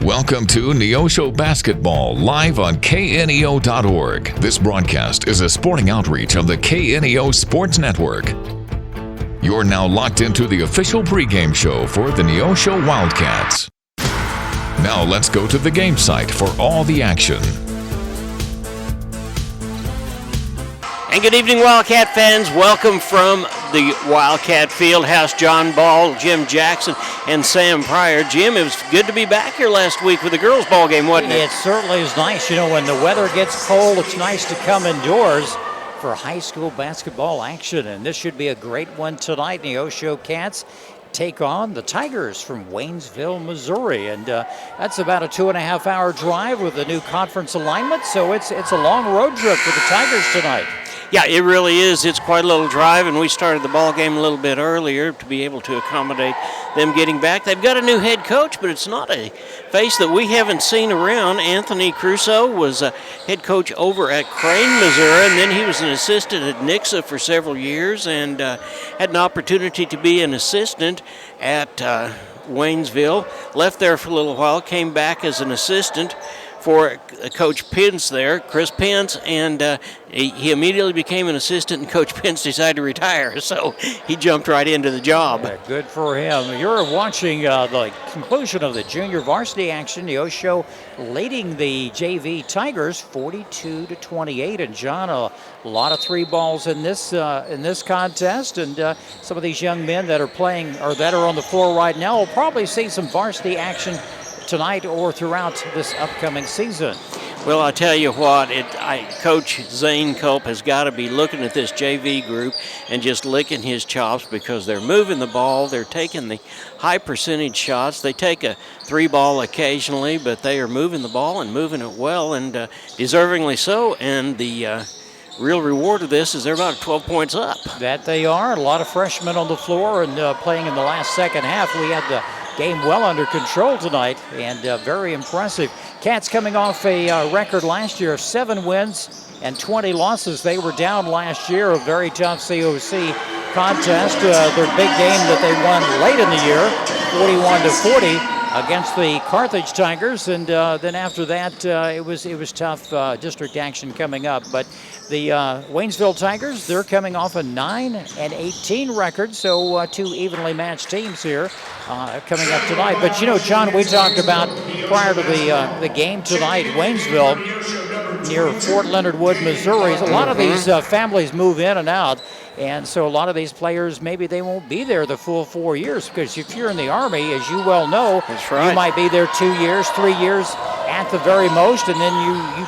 Welcome to Neosho Basketball, live on KNEO.org. This broadcast is a sporting outreach of the KNEO Sports Network. You're now locked into the official pregame show for the Neosho Wildcats. Now let's go to the game site for all the action. And good evening, Wildcat fans. Welcome from the Wildcat Fieldhouse. John Ball, Jim Jackson, and Sam Pryor. Jim, it was good to be back here last week with the girls' ball game, wasn't it? It certainly is nice. You know, when the weather gets cold, it's nice to come indoors for high school basketball action. And this should be a great one tonight. Neosho Cats take on the Tigers from Waynesville, Missouri. And that's about a 2.5-hour drive with the new conference alignment. So it's a long road trip for the Tigers tonight. Yeah, it really is. It's quite a little drive, and we started the ball game a little bit earlier to be able to accommodate them getting back. They've got a new head coach, but it's not a face that we haven't seen around. Anthony Crusoe was a head coach over at Crane, Missouri, and then he was an assistant at Nixa for several years and had an opportunity to be an assistant at Waynesville. Left there for a little while, came back as an assistant for Coach Pence there, Chris Pence, and he immediately became an assistant, and Coach Pence decided to retire, so he jumped right into the job. Yeah, good for him. You're watching the conclusion of the junior varsity action. Neosho leading the JV Tigers 42-28, and John, a lot of three balls in this contest, and some of these young men that are playing or that are on the floor right now will probably see some varsity action tonight or throughout this upcoming season. Well, I tell you what, Coach Zane Culp has got to be looking at this JV group and just licking his chops because they're moving the ball, they're taking the high percentage shots. They take a three ball occasionally, but they are moving the ball and moving it well, and deservingly so. And the real reward of this is they're about 12 points up. That they are. A lot of freshmen on the floor and playing in the last second half. We had the game well under control tonight, and very impressive. Cats coming off a record last year of 7 wins and 20 losses. They were down last year, a very tough COC contest. Their big game that they won late in the year, 41-40 against the Carthage Tigers, and then after that it was tough district action coming up. But the Waynesville Tigers, they're coming off a 9-18 record, so two evenly matched teams here coming up tonight. But you know, John, we talked about prior to the game tonight, Waynesville near Fort Leonard Wood, Missouri. A lot of these families move in and out. And so a lot of these players, maybe they won't be there the full 4 years, because if you're in the Army, as you well know, that's right, you might be there 2 years, 3 years at the very most, and then you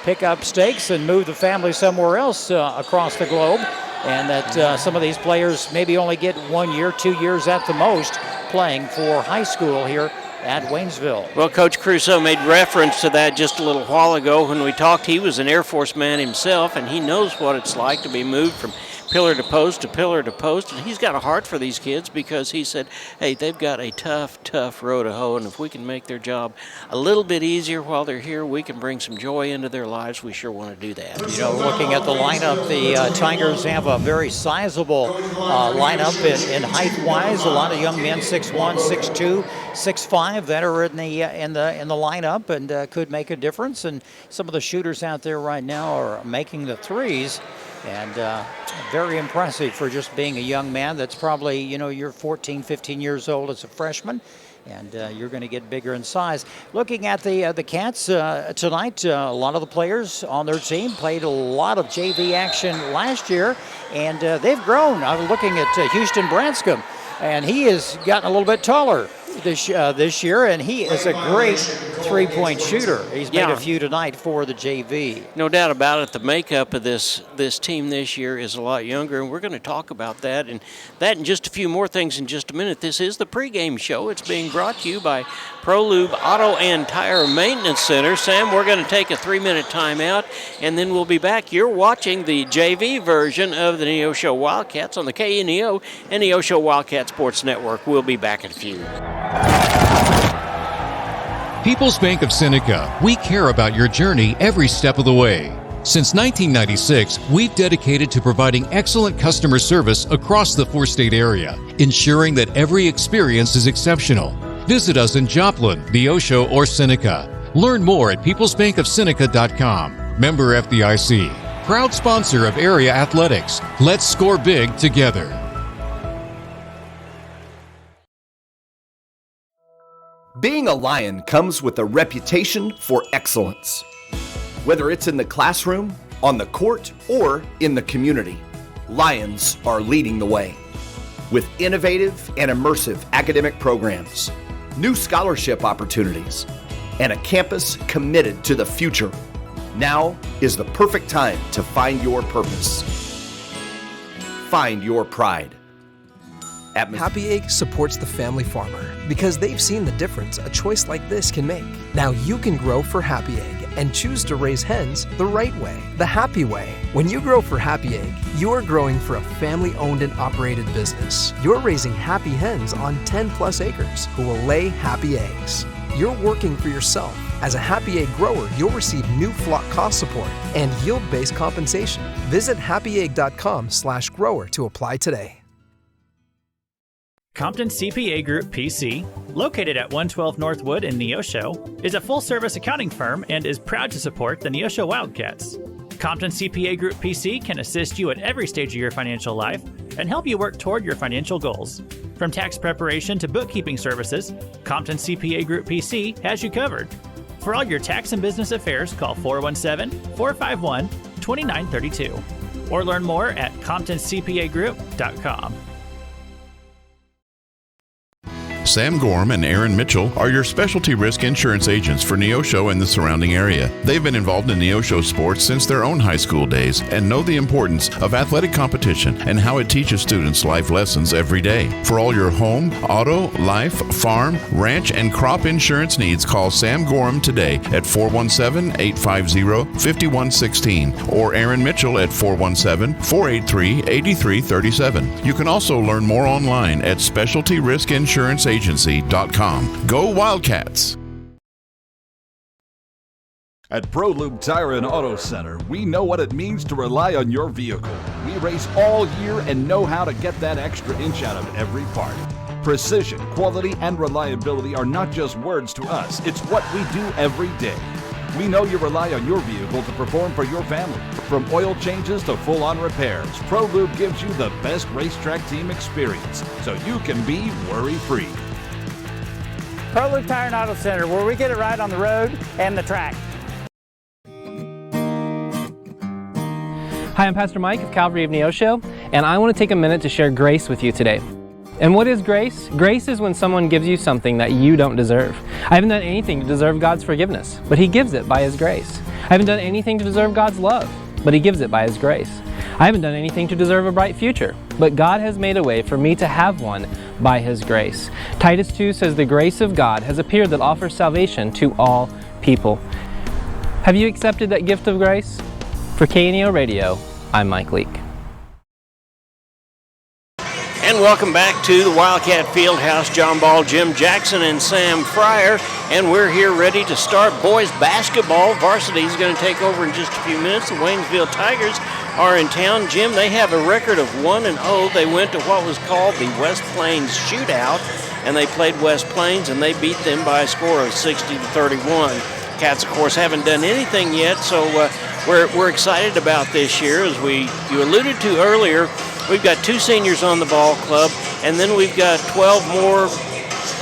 pick up stakes and move the family somewhere else across the globe. And that some of these players maybe only get 1 year, 2 years at the most playing for high school here at Waynesville. Well, Coach Crusoe made reference to that just a little while ago when we talked. He was an Air Force man himself, and he knows what it's like to be moved from pillar to post to pillar to post, and he's got a heart for these kids because he said, hey, they've got a tough road to hoe, and if we can make their job a little bit easier while they're here, we can bring some joy into their lives. We sure want to do that. You know, looking at the lineup, the Tigers have a very sizable lineup in height-wise. A lot of young men, 6'1", 6'2", 6'5", that are in the lineup and could make a difference. And some of the shooters out there right now are making the threes. And very impressive for just being a young man. That's probably, you know, you're 14, 15 years old as a freshman, and you're going to get bigger in size. Looking at the Cats tonight, a lot of the players on their team played a lot of JV action last year, and they've grown. I was looking at Houston Branscombe, and he has gotten a little bit taller this year, and he is a great three-point shooter. He's made a few tonight for the JV. No doubt about it. The makeup of this team this year is a lot younger, and we're going to talk about that and just a few more things in just a minute. This is the pregame show. It's being brought to you by ProLube Auto and Tire Maintenance Center. Sam, we're going to take a 3-minute timeout, and then we'll be back. You're watching the JV version of the Neosho Wildcats on the KNEO and Neosho Wildcat Sports Network. We'll be back in a few. People's Bank of Seneca, we care about your journey every step of the way. Since 1996, we've dedicated to providing excellent customer service across the 4-state area, ensuring that every experience is exceptional. Visit us in Joplin, Neosho, or Seneca. Learn more at peoplesbankofseneca.com. Member FDIC. Proud sponsor of area athletics. Let's score big together. Being a Lion comes with a reputation for excellence. Whether it's in the classroom, on the court, or in the community, Lions are leading the way. With innovative and immersive academic programs, new scholarship opportunities, and a campus committed to the future, now is the perfect time to find your purpose. Find your pride. Happy Egg supports the family farmer because they've seen the difference a choice like this can make. Now you can grow for Happy Egg and choose to raise hens the right way, the happy way. When you grow for Happy Egg, you are growing for a family-owned and operated business. You're raising happy hens on 10+ acres who will lay happy eggs. You're working for yourself. As a Happy Egg grower, you'll receive new flock cost support and yield-based compensation. Visit happyegg.com/grower to apply today. Compton CPA Group PC, located at 112 Northwood in Neosho, is a full-service accounting firm and is proud to support the Neosho Wildcats. Compton CPA Group PC can assist you at every stage of your financial life and help you work toward your financial goals. From tax preparation to bookkeeping services, Compton CPA Group PC has you covered. For all your tax and business affairs, call 417-451-2932 or learn more at ComptonCPAGroup.com. Sam Gorham and Aaron Mitchell are your specialty risk insurance agents for Neosho and the surrounding area. They've been involved in Neosho sports since their own high school days and know the importance of athletic competition and how it teaches students life lessons every day. For all your home, auto, life, farm, ranch, and crop insurance needs, call Sam Gorham today at 417-850-5116 or Aaron Mitchell at 417-483-8337. You can also learn more online at specialtyriskinsuranceagency.com. Go Wildcats! At ProLube Tire and Auto Center, we know what it means to rely on your vehicle. We race all year and know how to get that extra inch out of every part. Precision, quality, and reliability are not just words to us. It's what we do every day. We know you rely on your vehicle to perform for your family. From oil changes to full-on repairs, ProLube gives you the best racetrack team experience, so you can be worry-free. ProLube Tire and Auto Center, where we get it right on the road and the track. Hi, I'm Pastor Mike of Calvary of Neosho, and I want to take a minute to share grace with you today. And what is grace? Grace is when someone gives you something that you don't deserve. I haven't done anything to deserve God's forgiveness, but He gives it by His grace. I haven't done anything to deserve God's love, but He gives it by His grace. I haven't done anything to deserve a bright future, but God has made a way for me to have one by His grace. Titus 2 says the grace of God has appeared that offers salvation to all people. Have you accepted that gift of grace? For KNEO Radio, I'm Mike Leake. And welcome back to the Wildcat Fieldhouse. John Ball, Jim Jackson, and Sam Fryer. And we're here ready to start boys basketball. Varsity is going to take over in just a few minutes. The Waynesville Tigers are in town. Jim, they have a record of 1-0. They went to what was called the West Plains Shootout, and they played West Plains, and they beat them by a score of 60-31. Cats, of course, haven't done anything yet, so we're excited about this year. As you alluded to earlier, we've got 2 seniors on the ball club, and then we've got 12 more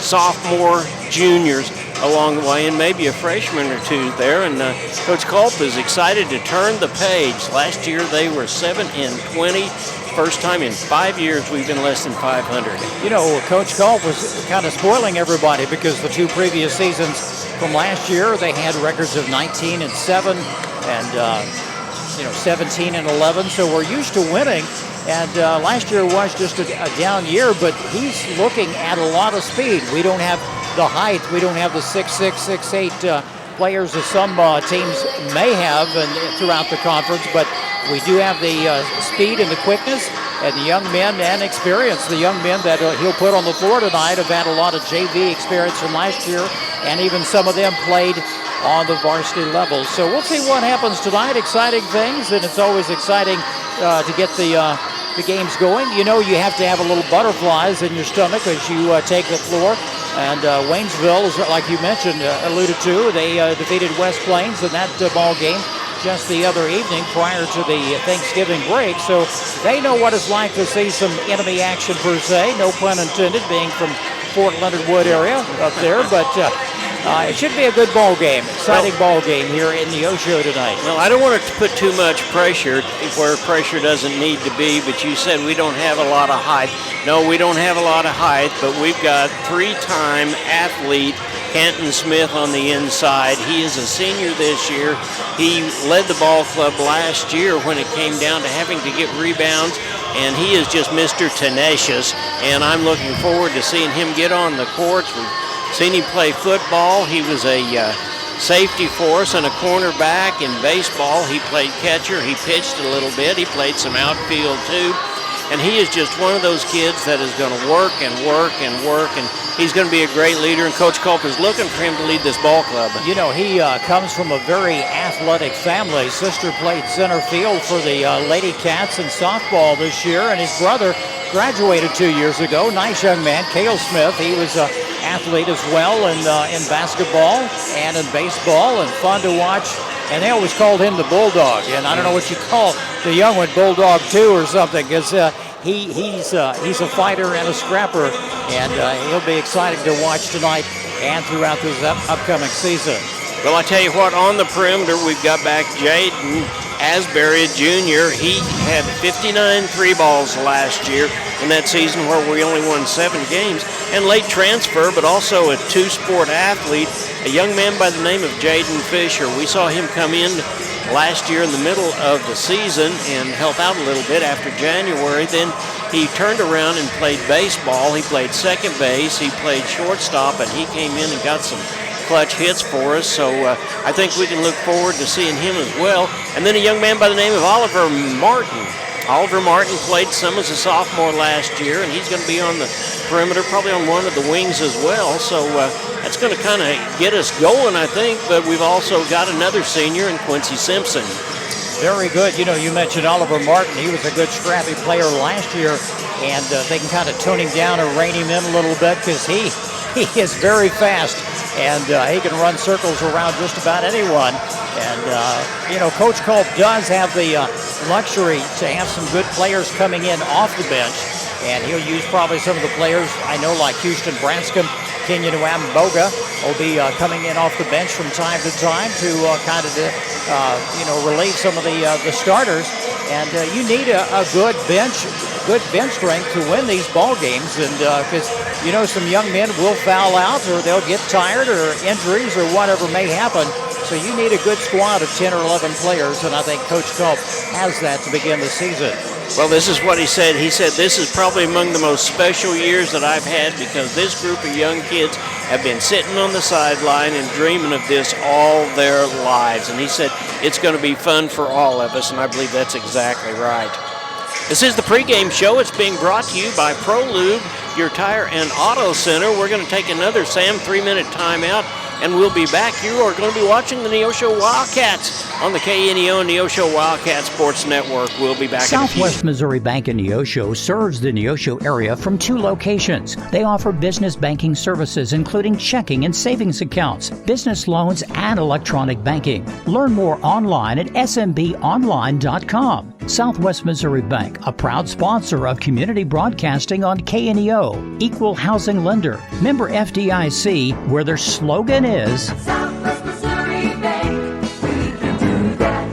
sophomore juniors along the way, and maybe a freshman or 2 there. And Coach Culp is excited to turn the page. Last year they were 7-20. First time in 5 years we've been less than 500. You know, Coach Culp was kind of spoiling everybody because the 2 previous seasons from last year, they had records of 19-7 and 17-11. So we're used to winning. And last year was just a down year, but he's looking at a lot of speed. We don't have the height. We don't have the 6'6", 6'8" players that some teams may have throughout the conference, but we do have the speed and the quickness and the young men and experience. The young men that he'll put on the floor tonight have had a lot of JV experience from last year, and even some of them played on the varsity level. So we'll see what happens tonight. Exciting things, and it's always exciting to get the games going. You know, you have to have a little butterflies in your stomach as you take the floor. And Waynesville, is like you mentioned, alluded to, they defeated West Plains in that ball game just the other evening prior to the Thanksgiving break. So they know what it's like to see some enemy action per se, no pun intended, being from Fort Leonard Wood area up there. But it should be a good ball game, exciting ball game here in Neosho tonight. Well, I don't want to put too much pressure where pressure doesn't need to be, but you said we don't have a lot of height. No, we don't have a lot of height, but we've got three-time athlete Canton Smith on the inside. He is a senior this year. He led the ball club last year when it came down to having to get rebounds, and he is just Mr. Tenacious, and I'm looking forward to seeing him get on the courts. We've seen him play football. He was a safety for us and a cornerback in baseball. He played catcher. He pitched a little bit. He played some outfield too. And he is just one of those kids that is going to work and work and work, and he's going to be a great leader, and Coach Culp is looking for him to lead this ball club. You know, he comes from a very athletic family. His sister played center field for the Lady Cats in softball this year, and his brother graduated 2 years ago. Nice young man, Cale Smith. He was an athlete as well in basketball and in baseball, and fun to watch. And they always called him the Bulldog, and I don't know what you call the young one, Bulldog 2 or something, because he's a fighter and a scrapper, and he'll be exciting to watch tonight and throughout this upcoming season. Well, I tell you what, on the perimeter, we've got back Jaden Asbury Jr. He had 59 three balls last year in that season where we only won 7 games, and late transfer, but also a two-sport athlete, a young man by the name of Jaden Fisher. We saw him come in last year in the middle of the season and help out a little bit after January. Then he turned around and played baseball. He played second base. He played shortstop, and he came in and got some clutch hits for us. So I think we can look forward to seeing him as well. And then a young man by the name of Oliver Martin. Oliver Martin played some as a sophomore last year, and he's going to be on the perimeter, probably on one of the wings as well. So that's going to kind of get us going, I think. But we've also got another senior in Quincy Simpson. Very good. You know, you mentioned Oliver Martin. He was a good scrappy player last year, and they can kind of tone him down or rein him in a little bit because he is very fast, and he can run circles around just about anyone. And, you know, Coach Culp does have the luxury to have some good players coming in off the bench, and he'll use probably some of the players I know like Houston Branscombe, Kenyon Wamboga will be coming in off the bench from time to time to kind of, you know, relieve some of the starters. And you need a good bench strength to win these ball games, and because you know some young men will foul out or they'll get tired or injuries or whatever may happen. So you need a good squad of 10 or 11 players, and I think Coach Culp has that to begin the season. Well, this is what he said. He said, this is probably among the most special years that I've had because this group of young kids have been sitting on the sideline and dreaming of this all their lives. And he said, it's going to be fun for all of us, and I believe that's exactly right. This is the pregame show. It's being brought to you by ProLube, your tire and auto center. We're going to take another, Sam, 3-minute timeout, and we'll be back. You are going to be watching the Neosho Wildcats on the KNEO Neosho Wildcat Sports Network. We'll be back Southwest Missouri Bank in Neosho serves the Neosho area from 2 locations. They offer business banking services including checking and savings accounts, business loans, and electronic banking. Learn more online at smbonline.com. Southwest Missouri Bank, a proud sponsor of community broadcasting on KNEO, equal housing lender, member FDIC, where their slogan is Southwest Missouri Bank, we can do that.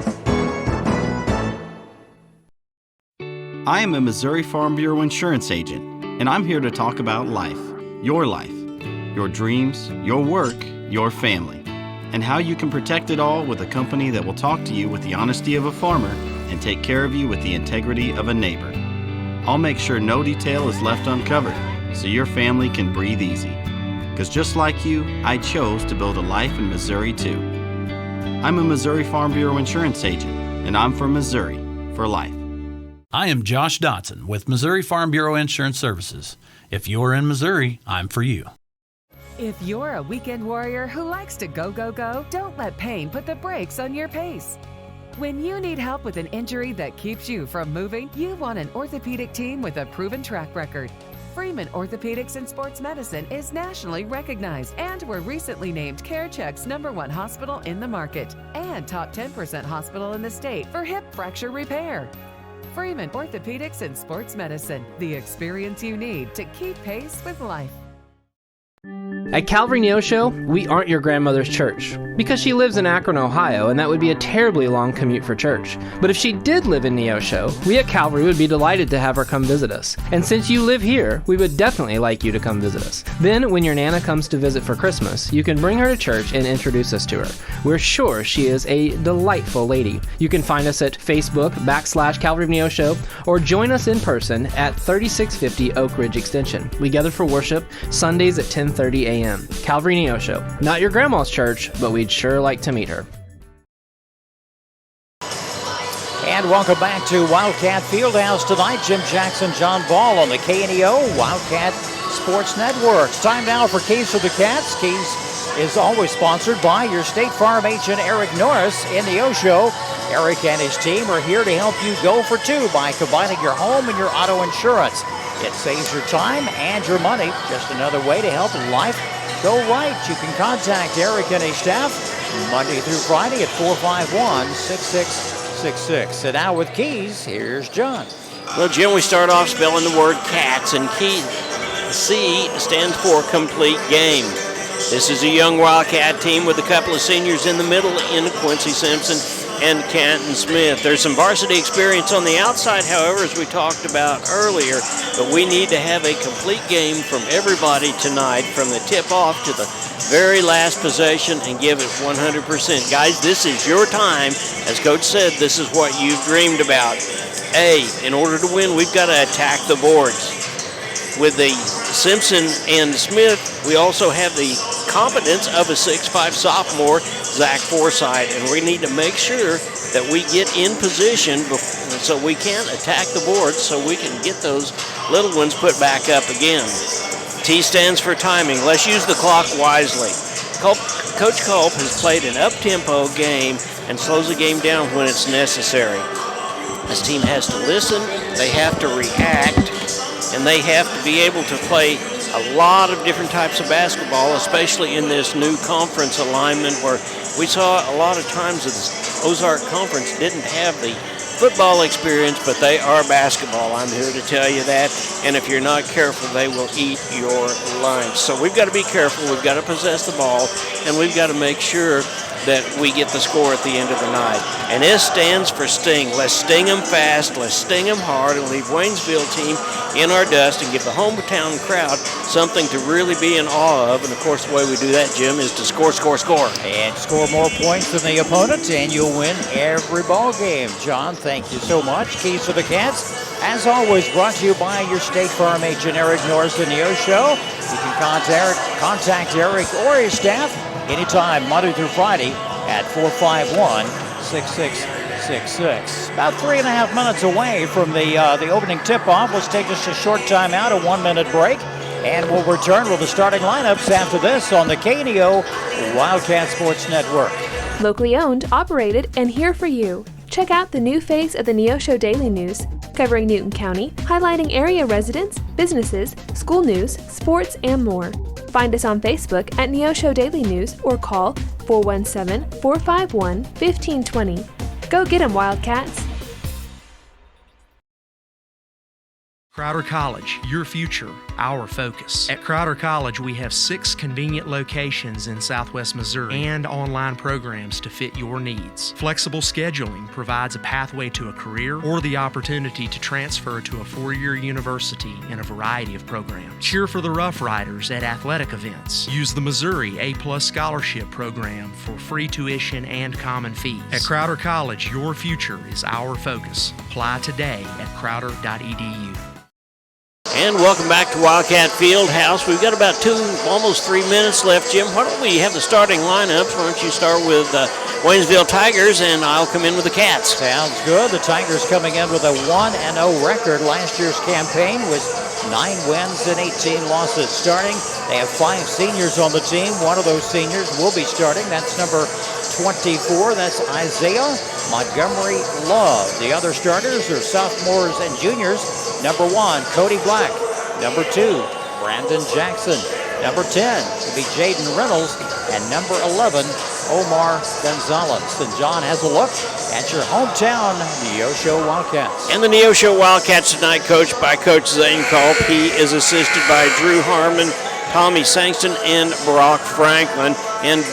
I am a Missouri Farm Bureau insurance agent, and I'm here to talk about life, your dreams, your work, your family, and how you can protect it all with a company that will talk to you with the honesty of a farmer and take care of you with the integrity of a neighbor. I'll make sure no detail is left uncovered so your family can breathe easy. Because just like you, I chose to build a life in Missouri too. I'm a Missouri Farm Bureau insurance agent, and I'm from Missouri for life. I am Josh Dotson with Missouri Farm Bureau Insurance Services. If you're in Missouri, I'm for you. If you're a weekend warrior who likes to go, go, go, don't let pain put the brakes on your pace. When you need help with an injury that keeps you from moving, you want an orthopedic team with a proven track record. Freeman Orthopedics and Sports Medicine is nationally recognized and were recently named CareCheck's #1 hospital in the market and top 10% hospital in the state for hip fracture repair. Freeman Orthopedics and Sports Medicine, the experience you need to keep pace with life. At Calvary Neosho, we aren't your grandmother's church, because she lives in Akron, Ohio, and that would be a terribly long commute for church. But if she did live in Neosho, we at Calvary would be delighted to have her come visit us. And since you live here, we would definitely like you to come visit us. Then, when your Nana comes to visit for Christmas, you can bring her to church and introduce us to her. We're sure she is a delightful lady. You can find us at Facebook/Calvary Neosho, or join us in person at 3650 Oak Ridge Extension. We gather for worship Sundays at 10:30 a.m. Calvary Neosho. Not your grandma's church, but we'd sure like to meet her. And welcome back to Wildcat Fieldhouse tonight. Jim Jackson, John Ball on the KNEO Wildcat Sports Network. It's time now for Keys for the Cats. Keys is always sponsored by your State Farm agent Eric Norris in Neosho. Eric and his team are here to help you go for two by combining your home and your auto insurance. It saves your time and your money. Just another way to help life go right. You can contact Eric and his staff Monday through Friday at 451-6666. And now with Keys, here's John. Well, Jim, we start off spelling the word cats, and key C stands for complete game. This is a young Wildcat team with a couple of seniors in the middle in Quincy Simpson and Canton Smith. There's some varsity experience on the outside, however, as we talked about earlier, but we need to have a complete game from everybody tonight, from the tip-off to the very last possession, and give it 100%. Guys, this is your time. As Coach said, this is what you've dreamed about. In order to win, we've got to attack the boards. With the Simpson and Smith, we also have the competence of a 6'5" sophomore, Zach Forsythe, and we need to make sure that we get in position so we can attack the boards so we can get those little ones put back up again. T stands for timing. Let's use the clock wisely. Coach Culp has played an up-tempo game and slows the game down when it's necessary. This team has to listen, they have to react, and they have to be able to play a lot of different types of basketball, especially in this new conference alignment where we saw a lot of times that the Ozark Conference didn't have the football experience, but they are basketball. I'm here to tell you that, and if you're not careful, they will eat your lunch. So we've got to be careful, we've got to possess the ball, and we've got to make sure that we get the score at the end of the night. And S stands for sting. Let's sting them fast, let's sting them hard, and leave Waynesville team in our dust and give the hometown crowd something to really be in awe of. And of course, the way we do that, Jim, is to score. And score more points than the opponent, and you'll win every ball game. John, thank you so much. Keys for the Cats, as always, brought to you by your State Farm agent Eric Norris in Neosho. You can contact Eric or his staff anytime, Monday through Friday at 451-6666. About 3.5 minutes away from the opening tip-off. Let's take just a short time out, a 1-minute break, and we'll return with the starting lineups after this on the KNEO Wildcat Sports Network. Locally owned, operated, and here for you. Check out the new face of the Neosho Daily News, covering Newton County, highlighting area residents, businesses, school news, sports, and more. Find us on Facebook at Neosho Daily News or call 417-451-1520. Go get 'em, Wildcats! Crowder College, your future, our focus. At Crowder College, we have 6 convenient locations in Southwest Missouri and online programs to fit your needs. Flexible scheduling provides a pathway to a career or the opportunity to transfer to a 4-year university in a variety of programs. Cheer for the Rough Riders at athletic events. Use the Missouri A+ Scholarship Program for free tuition and common fees. At Crowder College, your future is our focus. Apply today at crowder.edu. And welcome back to Wildcat Fieldhouse. We've got about almost 3 minutes left. Jim, why don't we have the starting lineups? Why don't you start with Waynesville Tigers, and I'll come in with the Cats. Sounds good. The Tigers coming in with a 1-0 record. Last year's campaign was 9 wins and 18 losses. Starting, they have 5 seniors on the team. One of those seniors will be starting. That's number 24. That's Isaiah Montgomery Love. The other starters are sophomores and juniors. Number 1, Cody Black. Number 2, Brandon Jackson. Number 10 will be Jaden Reynolds. And number 11, Omar Gonzalez. And John has a look at your hometown Neosho Wildcats. And the Neosho Wildcats tonight, coached by Coach Zane Culp. He is assisted by Drew Harmon, Tommy Sangston, and Brock Franklin. And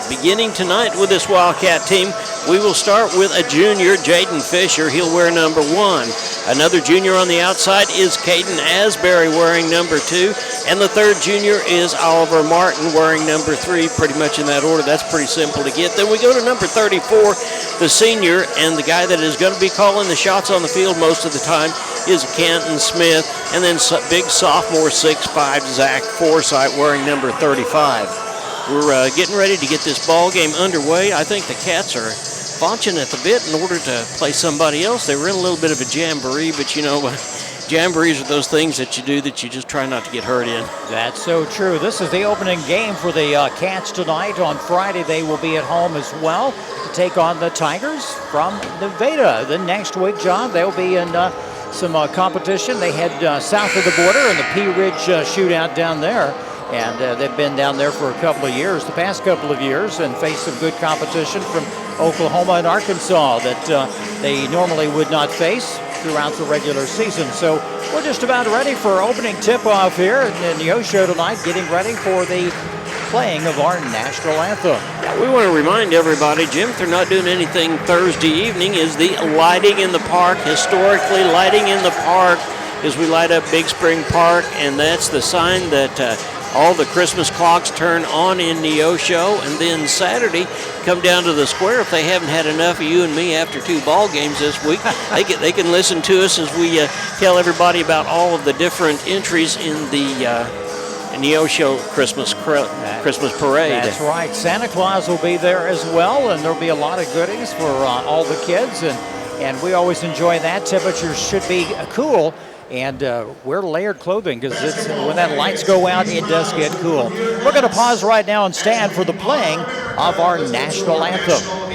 beginning tonight with this Wildcat team, we will start with a junior, Jaden Fisher. He'll wear number 1. Another junior on the outside is Caden Asbury wearing number 2. And the third junior is Oliver Martin wearing number 3, pretty much in that order. That's pretty simple to get. Then we go to number 34, the senior, and the guy that is going to be calling the shots on the field most of the time is Canton Smith. And then big sophomore 6'5", Zach Forsythe wearing number 35. We're getting ready to get this ball game underway. I think the Cats are launching at the bit in order to play somebody else. They were in a little bit of a jamboree, but you know, jamborees are those things that you do that you just try not to get hurt in. That's so true. This is the opening game for the Cats tonight. On Friday, they will be at home as well to take on the Tigers from Nevada. Then next week, John, they'll be in some competition. They head south of the border in the Pea Ridge shootout down there. And they've been down there for a couple of years, the past couple of years, and faced some good competition from Oklahoma and Arkansas that they normally would not face throughout the regular season. So we're just about ready for opening tip-off here in Neosho tonight, getting ready for the playing of our national anthem. We want to remind everybody, Jim, if they're not doing anything Thursday evening, is the lighting in the park. Historically, lighting in the park is we light up Big Spring Park, and that's the sign that all the Christmas clocks turn on in Neosho. And then Saturday, come down to the square. If they haven't had enough of you and me after 2 ball games this week, they can listen to us as we tell everybody about all of the different entries in the Neosho Christmas Parade. That's right. Santa Claus will be there as well, and there'll be a lot of goodies for all the kids, and we always enjoy that. Temperatures should be cool, and wear layered clothing because when that lights go out, it does get cool. We're going to pause right now and stand for the playing of our national anthem.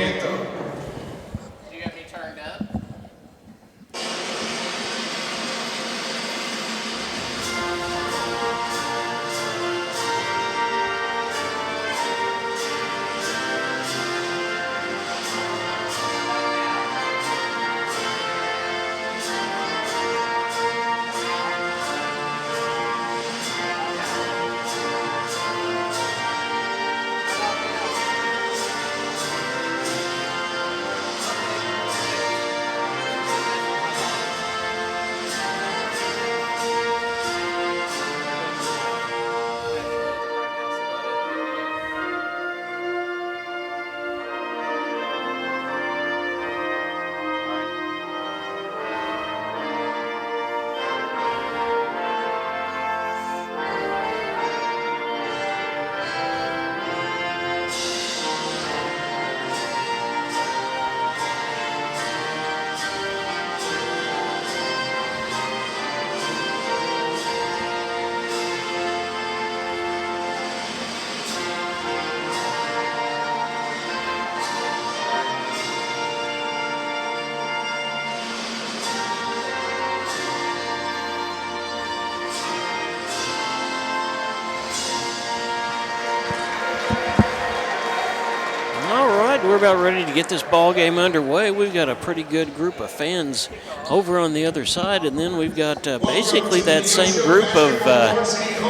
We're about ready to get this ball game underway. We've got a pretty good group of fans over on the other side, and then we've got basically that same group of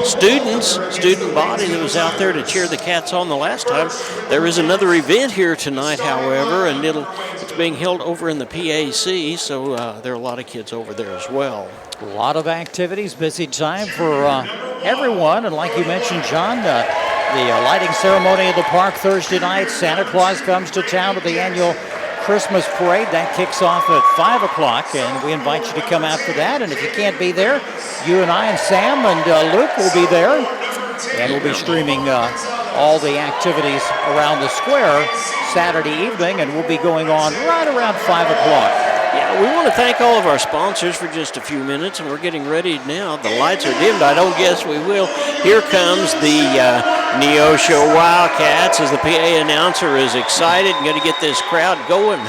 student body that was out there to cheer the Cats on the last time. There is another event here tonight, however, and it's being held over in the PAC, so there are a lot of kids over there as well. A lot of activities, busy time for everyone, and like you mentioned, John, the lighting ceremony of the park Thursday night. Santa Claus comes to town to the annual Christmas parade. That kicks off at 5 o'clock, and we invite you to come out for that. And if you can't be there, you and I and Sam and Luke will be there, and we'll be streaming all the activities around the square Saturday evening, and we'll be going on right around 5 o'clock. Yeah, we want to thank all of our sponsors for just a few minutes, and we're getting ready now. The lights are dimmed. I don't guess we will. Here comes the Neosho Wildcats as the PA announcer is excited and going to get this crowd going.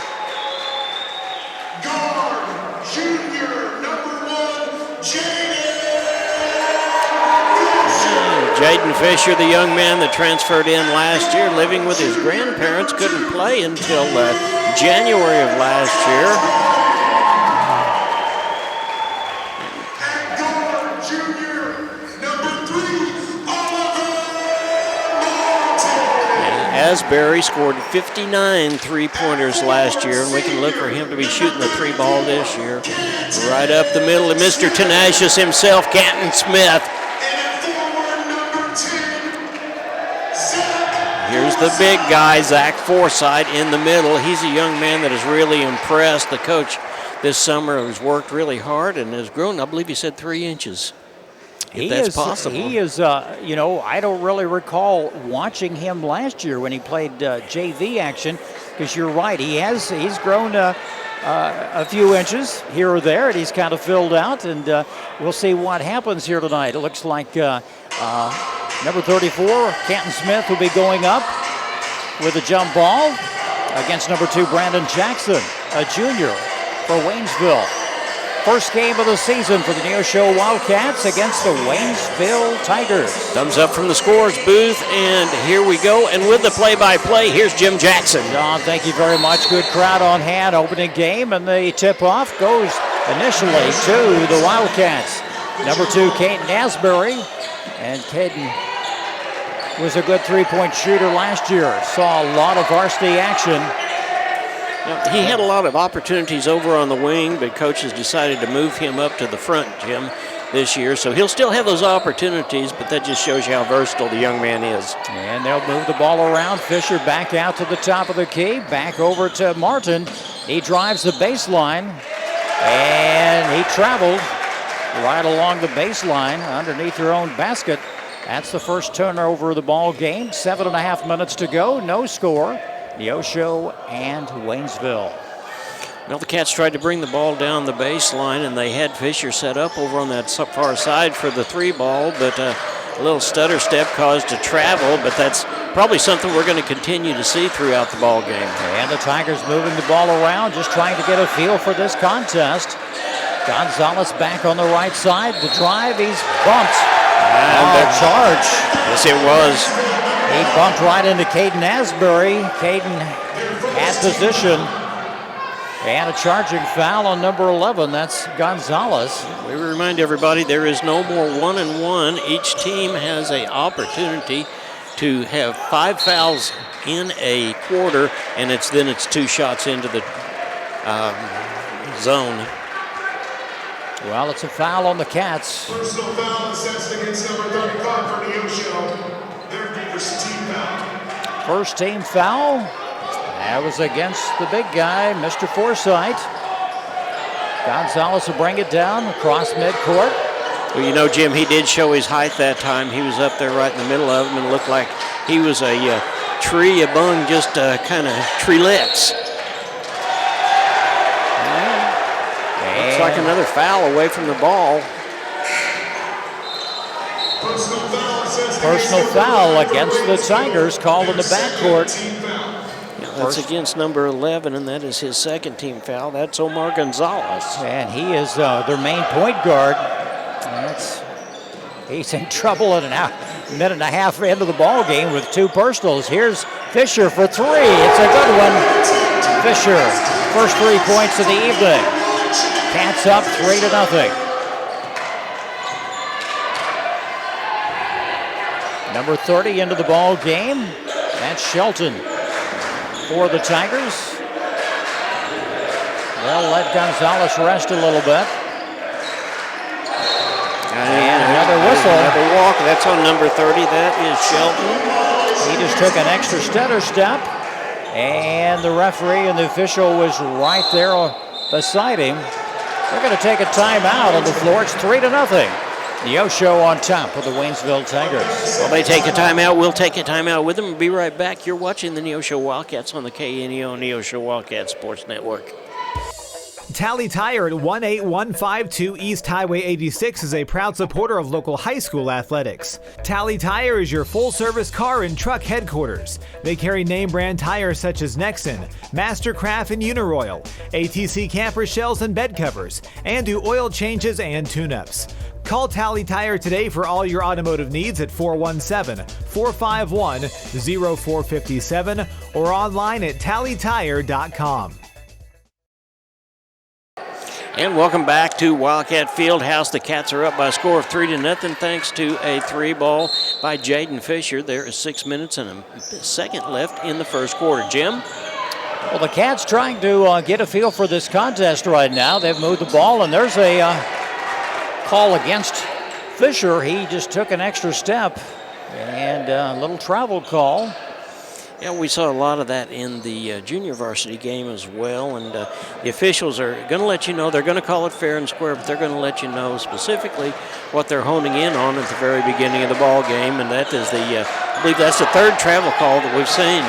Guard, junior, number 1, Jaden Jaden Fisher, the young man that transferred in last year, living with his grandparents, couldn't play until January of last year. Asbury scored 59 three-pointers last year, and we can look for him to be shooting the three ball this year. Right up the middle of Mr. Tenacious himself, Canton Smith. Here's the big guy, Zach Forsythe, in the middle. He's a young man that has really impressed the coach this summer, who's worked really hard and has grown, I believe he said 3 inches. That's possible. He is, I don't really recall watching him last year when he played JV action, because you're right, he's grown a few inches here or there, and he's kind of filled out, and we'll see what happens here tonight. It looks like number 34, Canton Smith, will be going up with a jump ball against number 2, Brandon Jackson, a junior for Waynesville. First game of the season for the Neosho Wildcats against the Waynesville Tigers. Thumbs up from the scores booth, and here we go. And with the play-by-play, here's Jim Jackson. John, thank you very much. Good crowd on hand, opening game, and the tip-off goes initially to the Wildcats. Number 2, Caden Asbury, and Caden was a good three-point shooter last year. Saw a lot of varsity action. Now, he had a lot of opportunities over on the wing, but coaches decided to move him up to the front, Jim, this year. So he'll still have those opportunities, but that just shows you how versatile the young man is. And they'll move the ball around. Fisher back out to the top of the key, back over to Martin. He drives the baseline, and he traveled right along the baseline underneath their own basket. That's the first turnover of the ball game. 7.5 minutes to go, no score. Neosho and Waynesville. Well, the Cats tried to bring the ball down the baseline, and they had Fisher set up over on that far side for the three ball, but a little stutter step caused a travel, but that's probably something we're going to continue to see throughout the ball game. And the Tigers moving the ball around, just trying to get a feel for this contest. Gonzalez back on the right side. The drive, he's bumped. And the charge. Yes, it was. He bumped right into Caden Asbury. Caden at position. And a charging foul on number 11. That's Gonzalez. We remind everybody there is no more 1-and-1. Each team has an opportunity to have 5 fouls in a quarter, and it's 2 shots into the zone. Well, it's a foul on the Cats. Personal foul assessed against number 35 for Neosho. Their first team foul. First team foul. That was against the big guy, Mr. Forsythe. Gonzalez will bring it down across midcourt. Well, you know, Jim, he did show his height that time. He was up there right in the middle of them and looked like he was a tree among just kind of treelets. Looks like another foul away from the ball. Personal foul against the Tigers called in the backcourt. That's against number 11, and that is his second team foul. That's Omar Gonzalez. And he is their main point guard. He's in trouble at a minute and a half into the ball game with 2 personals. Here's Fisher for 3. It's a good one. Fisher, first 3 points of the evening. Cats up 3-0. Number 30 into the ball game. That's Shelton for the Tigers. They'll let Gonzalez rest a little bit. And another whistle. Another walk. That's on number 30. That is Shelton. He just took an extra stutter step. And the referee and the official was right there beside him. They're going to take a timeout on the floor. It's 3-0. Neosho on top of the Waynesville Tigers. Well, they take a timeout. We'll take a timeout with them. We'll be right back. You're watching the Neosho Wildcats on the KNEO Neosho Wildcats Sports Network. Tally Tire at 18152 East Highway 86 is a proud supporter of local high school athletics. Tally Tire is your full-service car and truck headquarters. They carry name-brand tires such as Nexen, Mastercraft, and Uniroyal, ATC camper shells and bed covers, and do oil changes and tune-ups. Call Tally Tire today for all your automotive needs at 417-451-0457 or online at tallytire.com. And welcome back to Wildcat Fieldhouse. The Cats are up by a score of 3-0 thanks to a 3-ball by Jaden Fisher. There is 6 minutes and a second left in the first quarter. Jim? Well, the Cats trying to get a feel for this contest right now. They've moved the ball, and there's a call against Fisher. He just took an extra step, and a little travel call. Yeah, we saw a lot of that in the junior varsity game as well, and the officials are going to let you know. They're going to call it fair and square, but they're going to let you know specifically what they're honing in on at the very beginning of the ball game, and that is I believe that's the third travel call that we've seen.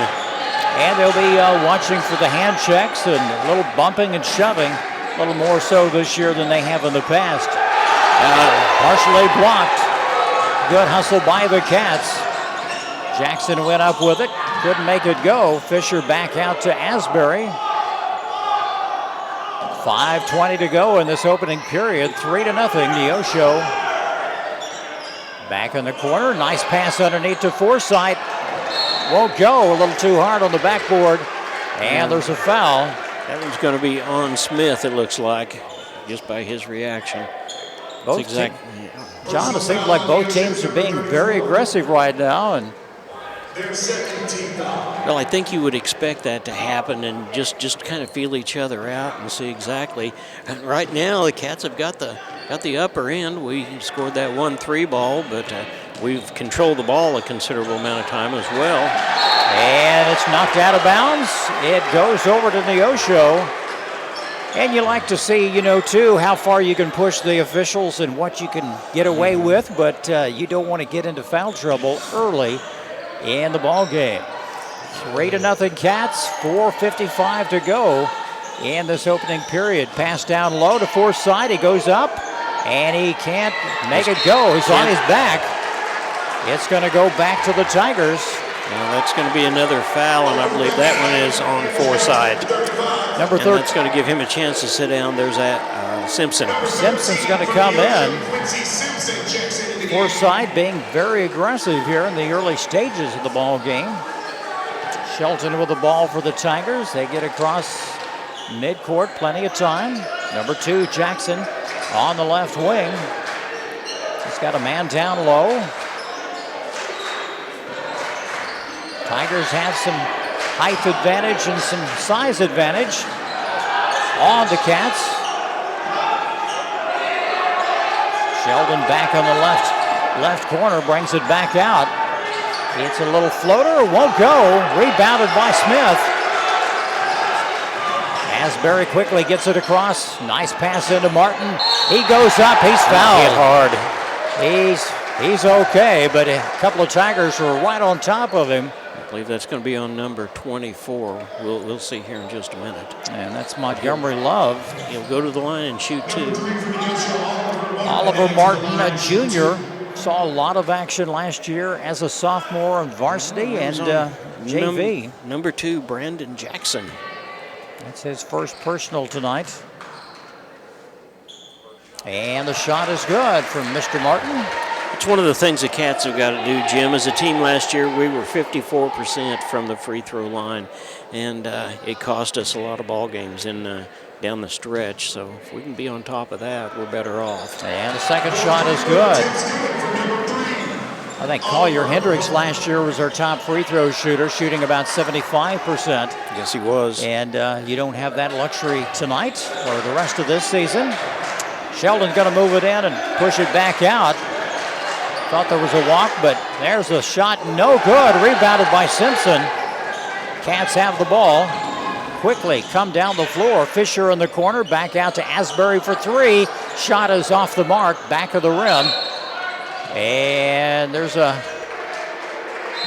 And they'll be watching for the hand checks and a little bumping and shoving, a little more so this year than they have in the past. Partially blocked. Good hustle by the Cats. Jackson went up with it. Couldn't make it go. Fisher back out to Asbury. 5:20 to go in this opening period. 3-0, Neosho. Back in the corner. Nice pass underneath to Forsythe. Won't go. A little too hard on the backboard. And there's a foul. That one's going to be on Smith, it looks like, just by his reaction. John, it seems like both teams are being very aggressive right now. And well, I think you would expect that to happen and just kind of feel each other out and see exactly. And right now, the Cats have got the upper end. We scored that 1-3 ball, but we've controlled the ball a considerable amount of time as well. And it's knocked out of bounds. It goes over to Neosho. And you like to see, too, how far you can push the officials and what you can get away with, but you don't want to get into foul trouble early in the ball game. 3-0 Cats, 4:55 to go in this opening period. Pass down low to Forsythe. He goes up, and he can't make it go. He's on his back. It's going to go back to the Tigers. Now that's going to be another foul, and I believe that one is on Forsythe. Number 13. That's going to give him a chance to sit down. There's that Simpson. Simpson's going to come in. Forsythe being very aggressive here in the early stages of the ball game. Shelton with the ball for the Tigers. They get across midcourt, plenty of time. Number 2, Jackson on the left wing. He's got a man down low. Tigers have some height advantage and some size advantage on the Cats. Sheldon back on the left corner, brings it back out. It's a little floater, won't go. Rebounded by Smith. Asbury quickly gets it across. Nice pass into Martin. He goes up, he's fouled. Hit hard. He's okay, but a couple of Tigers were right on top of him. I believe that's going to be on number 24. We'll see here in just a minute. And that's Montgomery Love. He'll go to the line and shoot 2. Oliver Martin, a junior, saw a lot of action last year as a sophomore on varsity and JV. Number 2, Brandon Jackson. That's his first personal tonight. And the shot is good from Mr. Martin. It's one of the things the Cats have got to do, Jim. As a team last year, we were 54% from the free throw line, and it cost us a lot of ball games down the stretch. So if we can be on top of that, we're better off. And the second shot is good. I think Collier Hendricks last year was our top free throw shooter, shooting about 75%. Yes, he was. And you don't have that luxury tonight or the rest of this season. Sheldon's going to move it in and push it back out. Thought there was a walk, but there's a shot, no good. Rebounded by Simpson. Cats have the ball. Quickly come down the floor. Fisher in the corner, back out to Asbury for 3. Shot is off the mark, back of the rim. And there's a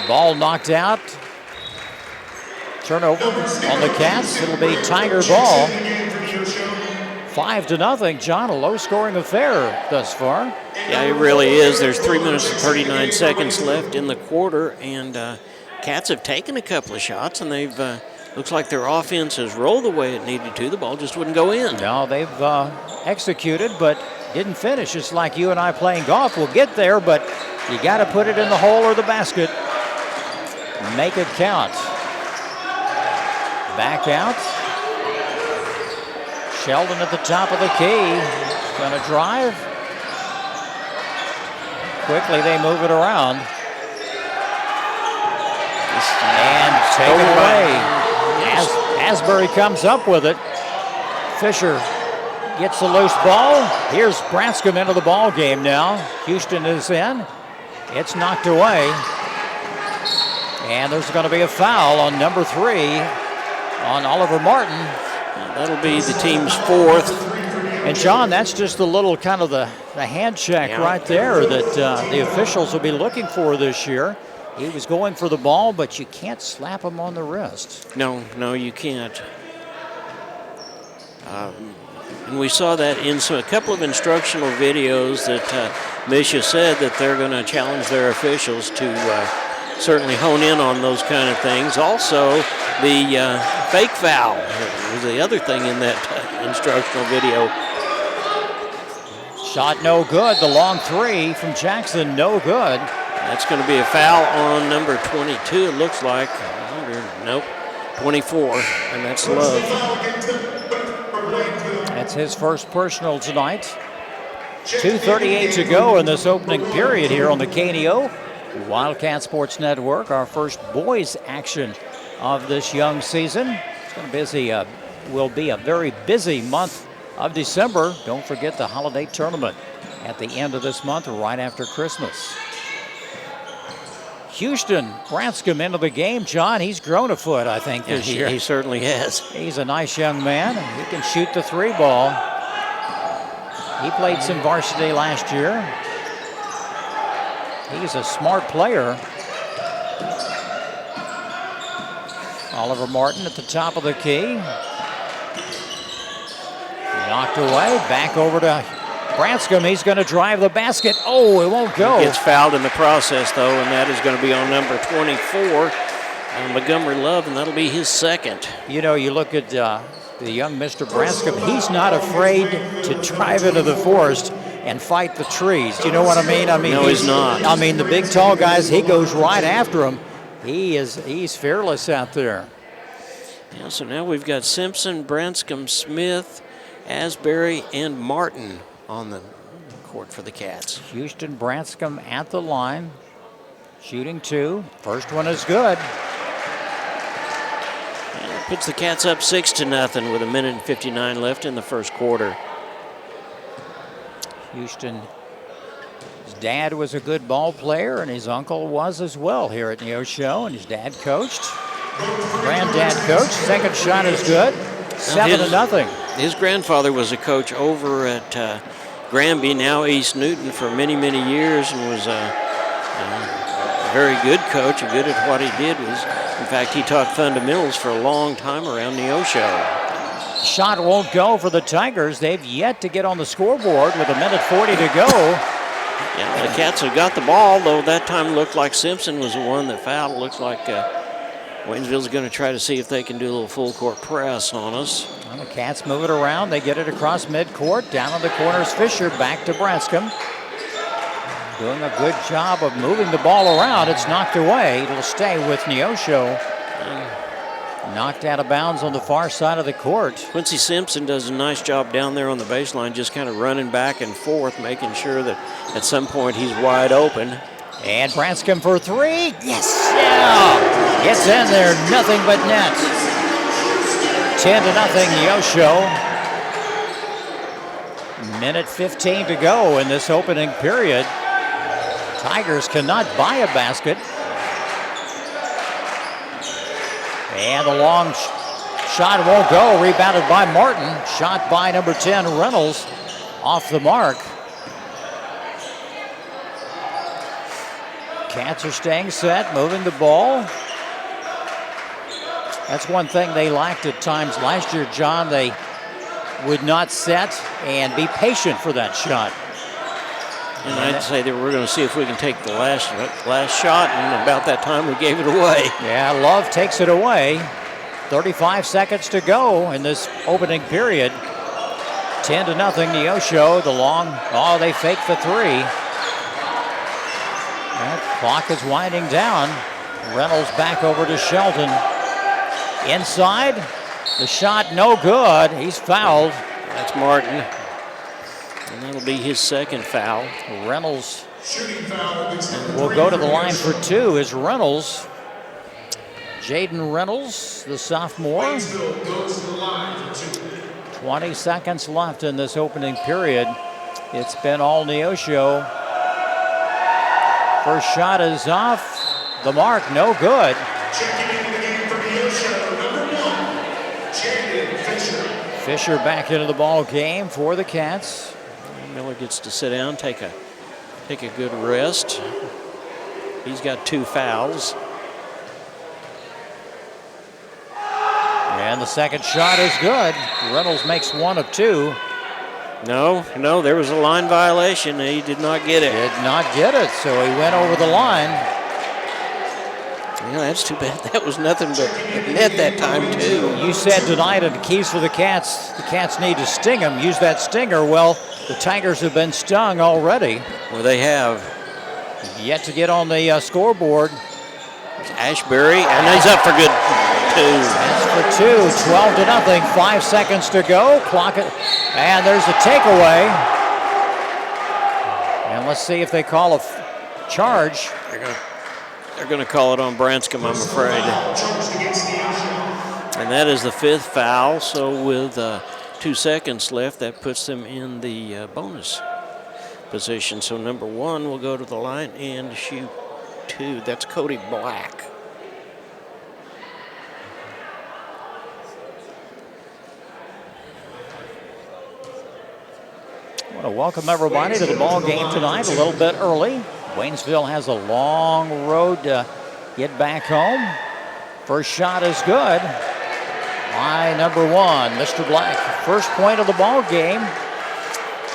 ball knocked out. Turnover on the Cats. It'll be Tiger ball. 5-0, John, a low-scoring affair thus far. Yeah, it really is. There's 3 minutes and 39 seconds left in the quarter, and Cats have taken a couple of shots, and they've looks like their offense has rolled the way it needed to. The ball just wouldn't go in. No, they've executed, but didn't finish. It's like you and I playing golf. We'll get there, but you got to put it in the hole or the basket. Make it count. Back out. Sheldon at the top of the key. Going to drive. Quickly they move it around. And take it away. Asbury comes up with it. Fisher gets the loose ball. Here's Branscombe into the ball game now. Houston is in. It's knocked away. And there's going to be a foul on number 3 on Oliver Martin. That'll be the team's 4th. And John, that's just the little kind of the hand check right there that the officials will be looking for this year. He was going for the ball, but you can't slap him on the wrist. No, you can't. And we saw that in a couple of instructional videos that Misha said that they're going to challenge their officials to certainly hone in on those kind of things. Also, the fake foul was the other thing in that instructional video. Shot no good. The long 3 from Jackson, no good. That's going to be a foul on number 22, it looks like. Nope, 24, and that's Love. That's his first personal tonight. 2:38 to go in this opening period here on the KNEO Wildcat Sports Network. Our first boys action of this young season. It's going to will be a very busy month of December. Don't forget the holiday tournament at the end of this month, right after Christmas. Houston, Branscombe into the game. John, he's grown a foot, I think, this year. He certainly has. He's a nice young man. He can shoot the 3 ball. He played some varsity last year. He's a smart player. Oliver Martin at the top of the key. Knocked away, back over to Branscombe. He's going to drive the basket. Oh, it won't go. He gets fouled in the process, though, and that is going to be on number 24, Montgomery Love, and that'll be his 2nd. You know, you look at the young Mr. Branscombe. He's not afraid to drive into the forest and fight the trees. Do you know what I mean? No, he's not. I mean, the big, tall guys, he goes right after them. He's fearless out there. Yeah, so now we've got Simpson, Branscombe, Smith, Asbury, and Martin on the court for the Cats. Houston, Branscombe at the line, shooting 2. First one is good. And it puts the Cats up 6-0 with 1:59 left in the first quarter. Houston, his dad was a good ball player, and his uncle was as well here at Neosho, and his dad coached. Granddad coached. Second shot is good. 7-0. His grandfather was a coach over at Granby, now East Newton, for many, many years, and was a very good coach, good at what he did. In fact, he taught fundamentals for a long time around Neosho. Shot won't go for the Tigers. They've yet to get on the scoreboard with 1:40 to go. Yeah, the Cats have got the ball, though that time looked like Simpson was the one that fouled. It looks like Waynesville's going to try to see if they can do a little full court press on us. Well, the Cats move it around. They get it across midcourt. Down on the corners, Fisher back to Branscombe. Doing a good job of moving the ball around. It's knocked away. It'll stay with Neosho. Knocked out of bounds on the far side of the court. Quincy Simpson does a nice job down there on the baseline, just kind of running back and forth, making sure that at some point he's wide open. And Branscombe for 3. Yes! Yeah! Gets in there, nothing but net. 10-0 Neosho. 1:15 to go in this opening period. Tigers cannot buy a basket. And the long shot won't go. Rebounded by Martin. Shot by number 10, Reynolds, off the mark. Cats are staying set, moving the ball. That's one thing they lacked at times last year, John. They would not set and be patient for that shot. And I'd say that we're going to see if we can take the last shot, and about that time we gave it away. Yeah, Love takes it away. 35 seconds to go in this opening period. 10-0 Neosho. The long, they fake the three. That clock is winding down. Reynolds back over to Sheldon. Inside, the shot no good. He's fouled. That's Martin. And that'll be his second foul. Reynolds will go to the line for two. Is Reynolds. Jaden Reynolds, the sophomore. 20 seconds left in this opening period. It's been all Neosho. First shot is off the mark, no good. Checking into the game for Neosho, number 1, Jaden Fisher. Fisher back into the ball game for the Cats. Miller gets to sit down, take a good rest. He's got 2 fouls. And the second shot is good. Reynolds makes 1 of 2. No, there was a line violation. He did not get it. Did not get it, so he went over the line. Yeah, that's too bad. That was nothing but net that time, too. You said tonight at the keys for the Cats need to sting them. Use that stinger. Well, the Tigers have been stung already. Well, they have. Yet to get on the scoreboard. Ashbury, and he's up for good 2. That's for 2, 12-0, 5 seconds to go. Clock it, and there's a takeaway. And let's see if they call a charge. They're going to call it on Branscombe, I'm afraid. And that is the 5th foul, so with 2 seconds left, that puts them in the bonus position. So number 1 will go to the line and shoot 2. That's Cody Black. I want to welcome everybody to the ball game tonight a little bit early. Waynesville has a long road to get back home. First shot is good. By number 1, Mr. Black. First point of the ball game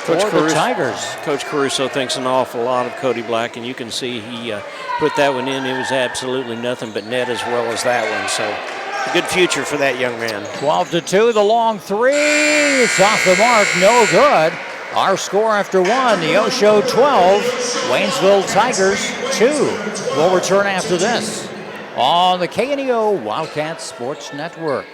for the Tigers. Coach Caruso thinks an awful lot of Cody Black, and you can see he put that one in. It was absolutely nothing but net as well as that one. So a good future for that young man. 12-2, the long three. It's off the mark, no good. Our score after 1, Neosho 12, Waynesville Tigers 2. We'll return after this on the KNEO Wildcat Sports Network.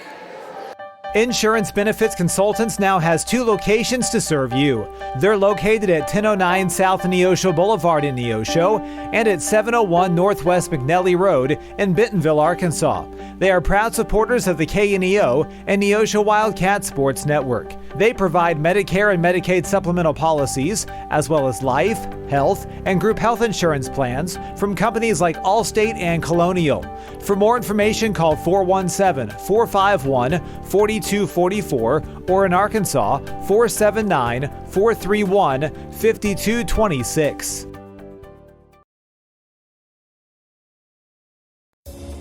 Insurance Benefits Consultants now has 2 locations to serve you. They're located at 1009 South Neosho Boulevard in Neosho and at 701 Northwest McNelly Road in Bentonville, Arkansas. They are proud supporters of the KNEO and Neosho Wildcat Sports Network. They provide Medicare and Medicaid supplemental policies, as well as life, health, and group health insurance plans from companies like Allstate and Colonial. For more information, call 417-451-4244 or in Arkansas, 479-431-5226.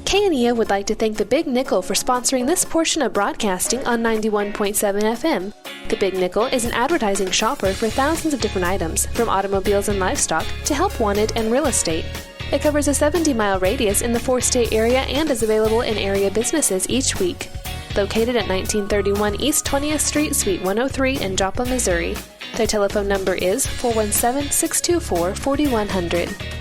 KNEO would like to thank the Big Nickel for sponsoring this portion of broadcasting on 91.7 FM. The Big Nickel is an advertising shopper for thousands of different items, from automobiles and livestock to help wanted and real estate. It covers a 70-mile radius in the 4-state area and is available in area businesses each week. Located at 1931 East 20th Street, Suite 103 in Joplin, Missouri. Their telephone number is 417-624-4100.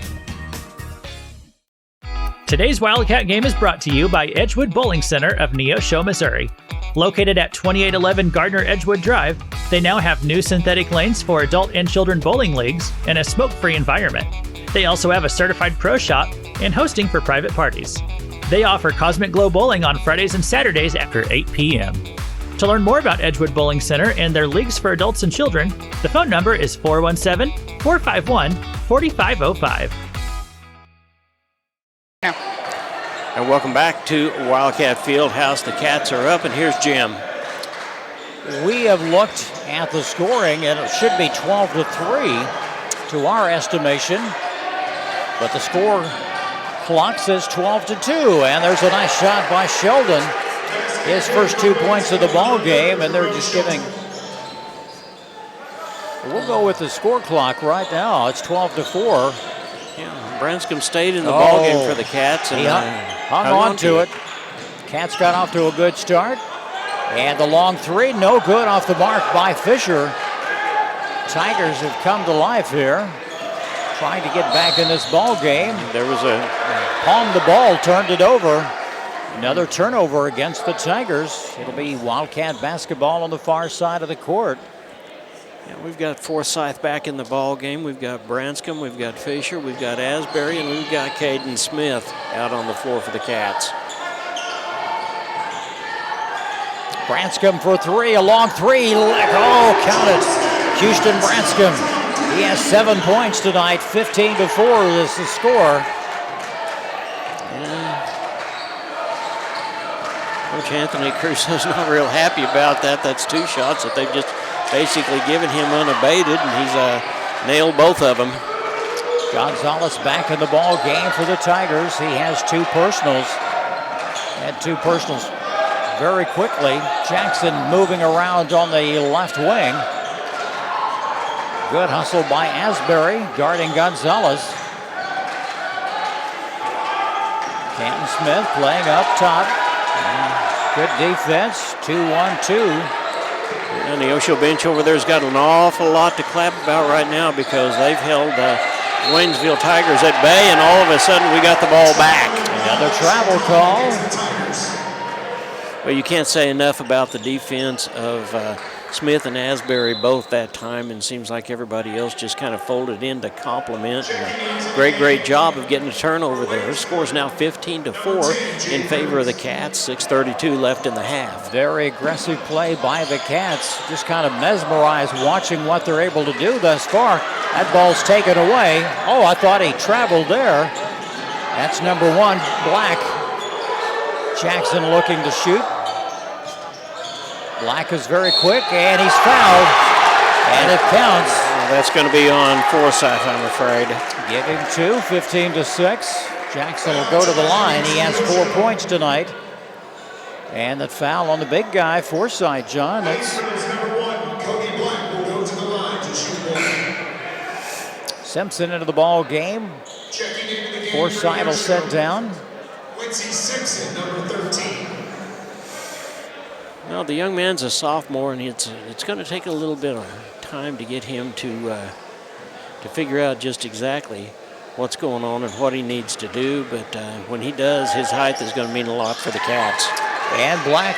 Today's Wildcat game is brought to you by Edgewood Bowling Center of Neosho, Missouri. Located at 2811 Gardner Edgewood Drive, they now have new synthetic lanes for adult and children bowling leagues and a smoke-free environment. They also have a certified pro shop and hosting for private parties. They offer Cosmic Glow Bowling on Fridays and Saturdays after 8 p.m. To learn more about Edgewood Bowling Center and their leagues for adults and children, the phone number is 417-451-4505. And welcome back to Wildcat Fieldhouse. The Cats are up, and here's Jim. We have looked at the scoring, and it should be 12-3 to our estimation. But the score clock says 12-2, and there's a nice shot by Sheldon. His first 2 points of the ball game, and they're just giving. We'll go with the score clock right now. It's 12-4. Yeah, Branscombe stayed in the ball game for the Cats, and he hung on to it. Cats got off to a good start. And the long three, no good, off the mark by Fisher. Tigers have come to life here, trying to get back in this ball game. There was a palmed the ball, turned it over. Another turnover against the Tigers. It'll be Wildcat basketball on the far side of the court. Yeah, we've got Forsyth back in the ball game. We've got Branscombe, we've got Fisher, we've got Asbury, and we've got Caden Smith out on the floor for the Cats. Branscombe for three, a long three. Oh, count it. Houston Branscombe. He has 7 points tonight. 15-4 is the score. Coach Anthony Crusoe's not real happy about that. That's 2 shots that they've just basically given him unabated, and he's nailed both of them. Gonzalez back in the ball game for the Tigers. He has 2 personals. Had 2 personals very quickly. Jackson moving around on the left wing. Good hustle by Asbury, guarding Gonzalez. Canton Smith playing up top. Good defense, 2-1-2. And the Neosho bench over there's got an awful lot to clap about right now because they've held Waynesville Tigers at bay, and all of a sudden we got the ball back. Another travel call. Well, you can't say enough about the defense of Smith and Asbury both that time, and it seems like everybody else just kind of folded in to complement. And great job of getting a turnover there. The score's now 15-4 in favor of the Cats. 6:32 left in the half. Very aggressive play by the Cats. Just kind of mesmerized watching what they're able to do thus far. That ball's taken away. Oh, I thought he traveled there. That's number 1, Black. Jackson looking to shoot. Black is very quick, and he's fouled, and it counts. That's going to be on Forsyth, I'm afraid. Give him 2, 15-6. Jackson will go to the line. He has 4 points tonight. And that foul on the big guy, Forsyth, John. That's Simpson into the ball game. Forsyth will set down. Quincy Simpson, number 13. Well, the young man's a sophomore, and it's going to take a little bit of time to get him to figure out just exactly what's going on and what he needs to do. But when he does, his height is going to mean a lot for the Cats. And Black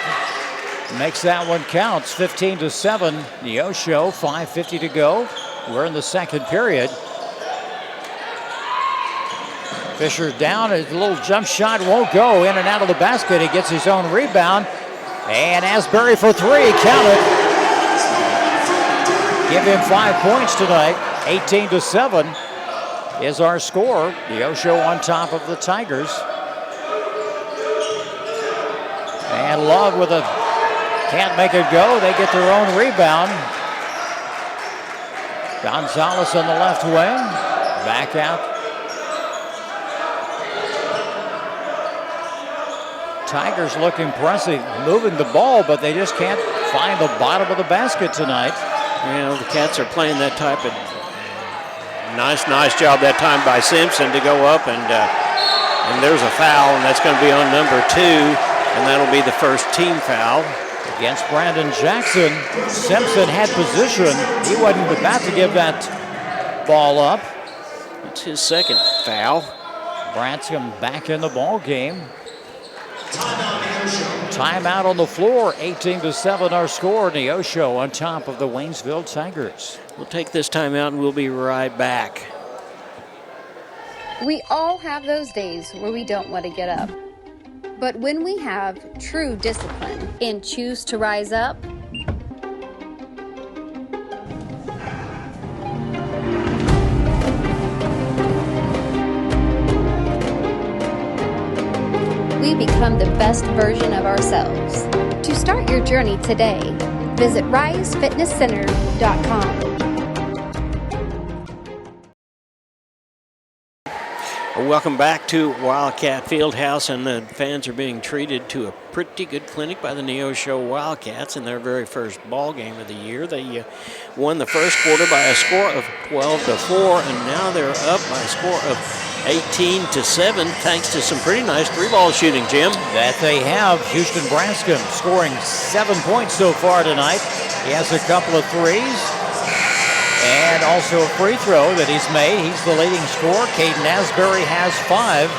makes that one count. 15-7. Neosho, 5:50 to go. We're in the second period. Fisher down. A little jump shot won't go. In and out of the basket. He gets his own rebound. And Asbury for 3, count it. Give him 5 points tonight. 18-7 is our score. Neosho on top of the Tigers. And Love with a, can't make it go. They get their own rebound. Gonzalez on the left wing. Back out. Tigers look impressive, moving the ball, but they just can't find the bottom of the basket tonight. Well, the Cats are playing that type of nice job that time by Simpson to go up, and there's a foul, and that's going to be on number 2, and that'll be the first team foul. Against Brandon Jackson, Simpson had position. He wasn't about to give that ball up. It's his second foul. Branscombe back in the ball game. Timeout on the floor, 18-7 our score. Neosho on top of the Waynesville Tigers. We'll take this timeout and we'll be right back. We all have those days where we don't want to get up. But when we have true discipline and choose to rise up, we become the best version of ourselves. To start your journey today, visit risefitnesscenter.com. Welcome back to Wildcat Fieldhouse, and the fans are being treated to a pretty good clinic by the Neosho Wildcats in their very first ball game of the year. They won the first quarter by a score of 12-4, and now they're up by a score of 18-7, thanks to some pretty nice three-ball shooting, Jim. That they have. Houston Branscombe scoring 7 points so far tonight. He has a couple of threes and also a free throw that he's made. He's the leading scorer. Caden Asbury has 5.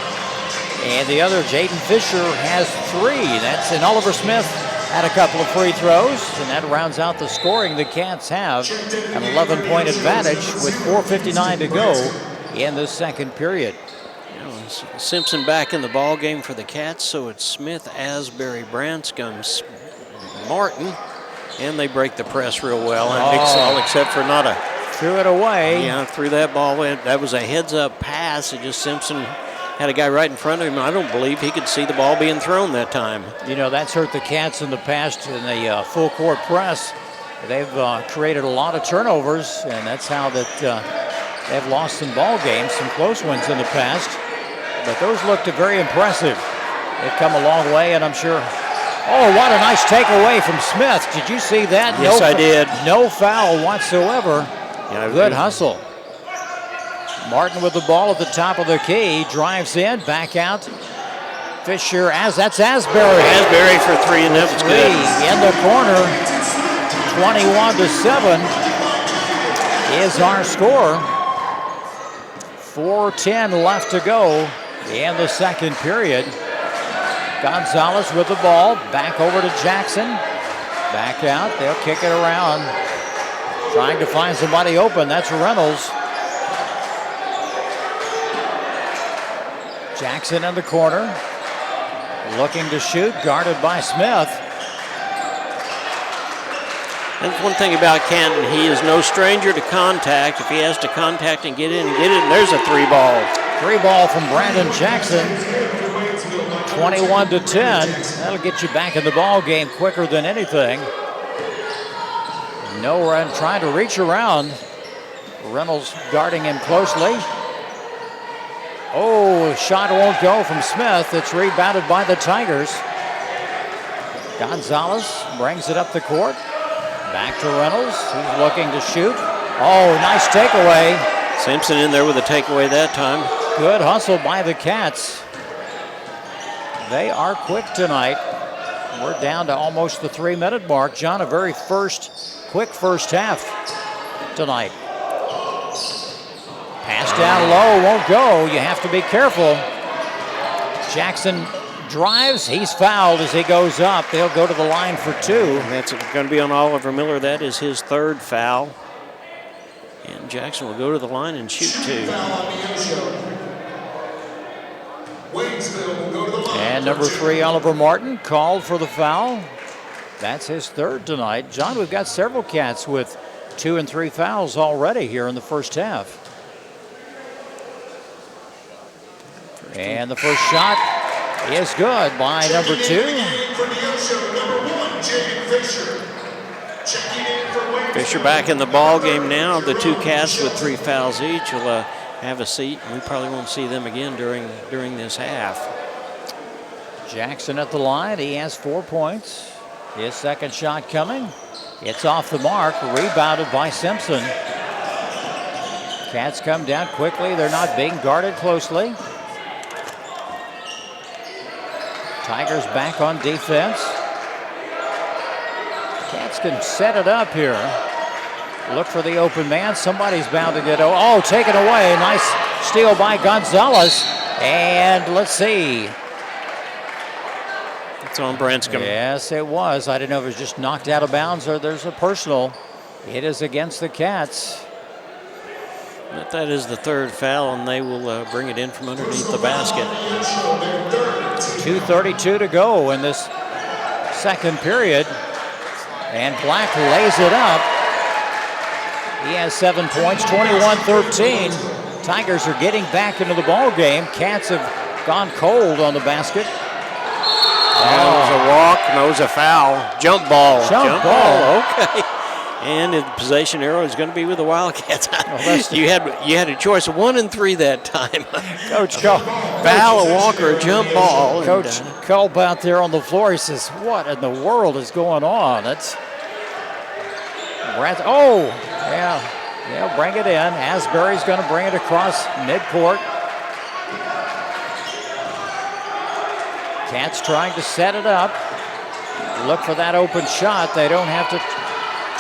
And the other, Jaden Fisher, has 3. And Oliver Smith had a couple of free throws, and that rounds out the scoring. The Cats have an 11-point advantage with 4:59 to go in the second period. Simpson back in the ball game for the Cats, so it's Smith, Asbury, Branscombe, Martin, and they break the press real well. And all except for not a... Threw it away. Yeah, threw that ball in. That was a heads-up pass. It just Simpson had a guy right in front of him. I don't believe he could see the ball being thrown that time. You know, that's hurt the Cats in the past in the full-court press. They've created a lot of turnovers, and that's how they've lost some ball games, some close ones in the past. But those looked very impressive. They've come a long way, and I'm sure... Oh, what a nice takeaway from Smith. Did you see that? Yes, I did. No foul whatsoever. Yeah, good hustle. Martin with the ball at the top of the key, drives in, back out. Fisher, that's Asbury. Asbury for 3, and that was good. In the corner, 21-7 is our score. 4:10 left to go in the second period. Gonzalez with the ball, back over to Jackson. Back out, they'll kick it around. Trying to find somebody open, that's Reynolds. Jackson in the corner, looking to shoot, guarded by Smith. That's one thing about Canton. He is no stranger to contact. If he has to contact and get in, and there's a 3-ball. 3-ball from Brandon Jackson. 21-10. That'll get you back in the ball game quicker than anything. No run, trying to reach around. Reynolds guarding him closely. Oh, shot won't go from Smith. It's rebounded by the Tigers. Gonzalez brings it up the court. Back to Reynolds. He's looking to shoot. Oh, nice takeaway. Simpson in there with a takeaway that time. Good hustle by the Cats. They are quick tonight. We're down to almost the 3-minute mark. John, a very quick first half tonight. Pass down low, won't go. You have to be careful. Jackson drives. He's fouled as he goes up. They'll go to the line for 2. And that's going to be on Oliver Miller. That is his 3rd foul. And Jackson will go to the line and shoot 2. And number 3, Oliver Martin, called for the foul. That's his 3rd tonight. John, we've got several Cats with 2 and 3 fouls already here in the first half. And the first shot is good by number 2. Fisher back in the ball game now. The 2 Cats with 3 fouls each will have a seat. We probably won't see them again during this half. Jackson at the line. He has 4 points. His second shot coming. It's off the mark. Rebounded by Simpson. Cats come down quickly. They're not being guarded closely. Tigers back on defense. Cats can set it up here. Look for the open man. Somebody's bound to get... Oh, taken away. Nice steal by Gonzalez. And let's see. It's on Branscombe. Yes, it was. I didn't know if it was just knocked out of bounds or there's a personal. It is against the Cats. But that is the 3rd foul, and they will bring it in from underneath the basket. 2:32 to go in this second period. And Black lays it up. He has 7 points, 21-13. Tigers are getting back into the ball game. Cats have gone cold on the basket. That was a walk. No, it was a foul. Jump ball. Jump ball. Okay. And the possession arrow is going to be with the Wildcats. You had a choice of 1 and 3 that time. Coach foul, a walk, or a jump ball. Coach Culp out there on the floor. He says, "What in the world is going on?" That's yeah, bring it in. Asbury's going to bring it across midcourt. Cats trying to set it up. Look for that open shot. They don't have to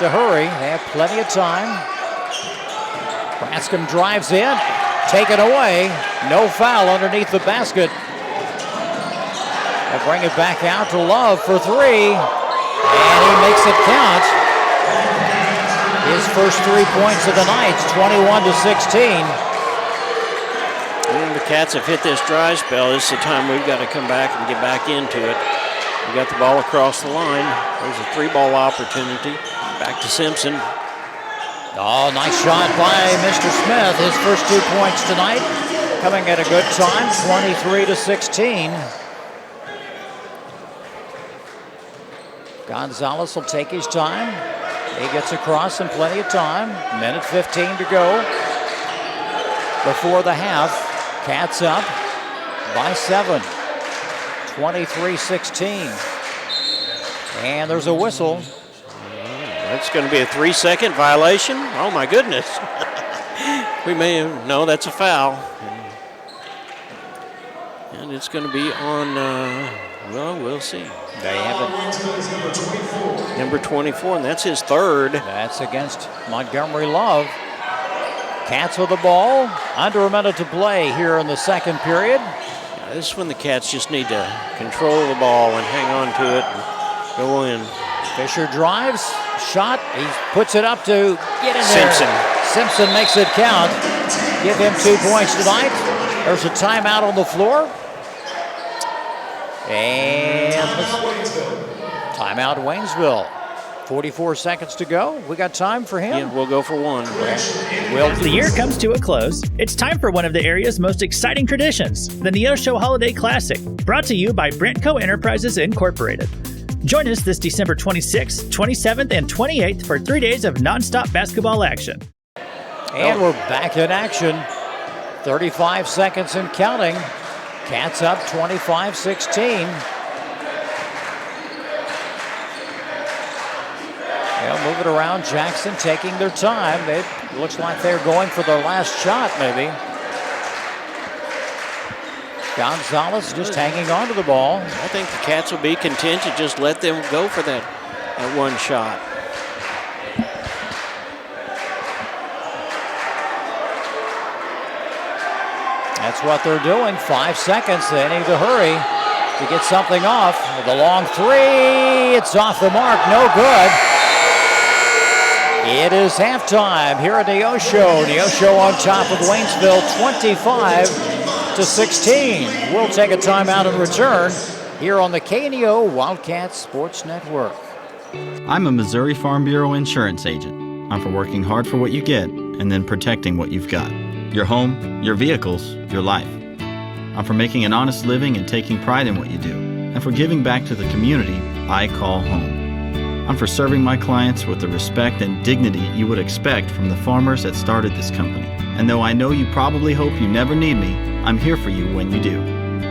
hurry. They have plenty of time. Branscombe drives in. Taken away. No foul underneath the basket. They bring it back out to Love for three. And he makes it count. His first 3 points of the night, 21-16. And the Cats have hit this dry spell. This is the time we've got to come back and get back into it. We got the ball across the line. There's a 3-ball opportunity. Back to Simpson. Oh, nice shot by Mr. Smith. His first 2 points tonight, coming at a good time, 23-16. Gonzalez will take his time. He gets across in plenty of time. Minute 15 to go before the half. Cats up by 7. 23-16. And there's a whistle. That's going to be a 3-second violation. Oh my goodness. We may have, no, that's a foul. And it's going to be on, well, we'll see. They have it. Number 24, and that's his third. That's against Montgomery Love. Cats with the ball. Under a minute to play here in the second period. Yeah, this is when the Cats just need to control the ball and hang on to it and go in. Fisher drives. Shot. He puts it up to get in there. Simpson makes it count. Give him 2 points tonight. There's a timeout on the floor. And timeout Waynesville. 44 seconds to go. We got time for him. Yeah, we'll go for one. As the year comes to a close, it's time for one of the area's most exciting traditions, the Neosho Holiday Classic, brought to you by Brentco Enterprises Incorporated. Join us this December 26th, 27th, and 28th for 3 days of nonstop basketball action. And we're back in action. 35 seconds and counting. Cats up 25-16. They'll move it around. Jackson taking their time. It looks like they're going for their last shot, maybe. Gonzalez just hanging on to the ball. I think the Cats will be content to just let them go for that one shot. That's what they're doing. 5 seconds. They need to hurry to get something off. The long three. It's off the mark. No good. It is halftime here at Neosho. Neosho on top of Waynesville, 25-16. We'll take a timeout and return here on the KNEO Wildcat Sports Network. I'm a Missouri Farm Bureau insurance agent. I'm for working hard for what you get and then protecting what you've got. Your home, your vehicles, your life. I'm for making an honest living and taking pride in what you do, and for giving back to the community I call home. I'm for serving my clients with the respect and dignity you would expect from the farmers that started this company. And though I know you probably hope you never need me, I'm here for you when you do.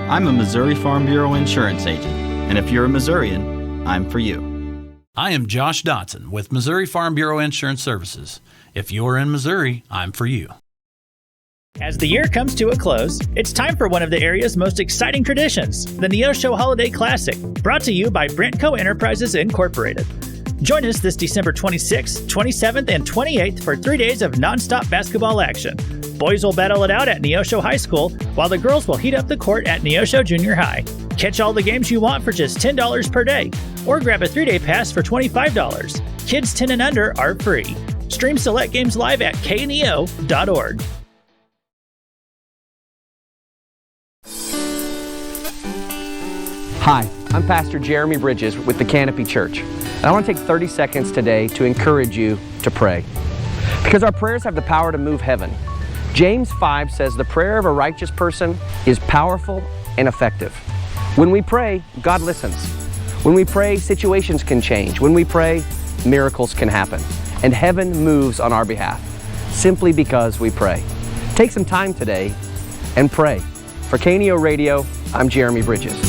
I'm a Missouri Farm Bureau insurance agent, and if you're a Missourian, I'm for you. I am Josh Dotson with Missouri Farm Bureau Insurance Services. If you're in Missouri, I'm for you. As the year comes to a close, it's time for one of the area's most exciting traditions, the Neosho Holiday Classic, brought to you by Brentco Enterprises Incorporated. Join us this December 26th, 27th, and 28th for 3 days of nonstop basketball action. Boys will battle it out at Neosho High School, while the girls will heat up the court at Neosho Junior High. Catch all the games you want for just $10 per day, or grab a 3-day pass for $25. Kids 10 and under are free. Stream select games live at kneo.org. Hi, I'm Pastor Jeremy Bridges with the Canopy Church, and I want to take 30 seconds today to encourage you to pray. Because our prayers have the power to move heaven. James 5 says the prayer of a righteous person is powerful and effective. When we pray, God listens. When we pray, situations can change. When we pray, miracles can happen. And heaven moves on our behalf, simply because we pray. Take some time today and pray. For KNEO Radio, I'm Jeremy Bridges.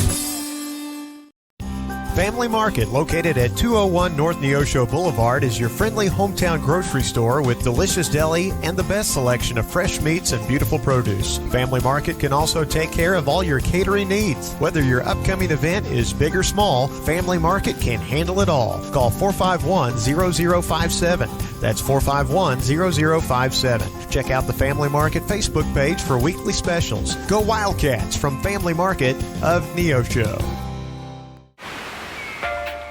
Family Market, located at 201 North Neosho Boulevard, is your friendly hometown grocery store with delicious deli and the best selection of fresh meats and beautiful produce. Family Market can also take care of all your catering needs. Whether your upcoming event is big or small, Family Market can handle it all. Call 451-0057. That's 451-0057. Check out the Family Market Facebook page for weekly specials. Go Wildcats from Family Market of Neosho.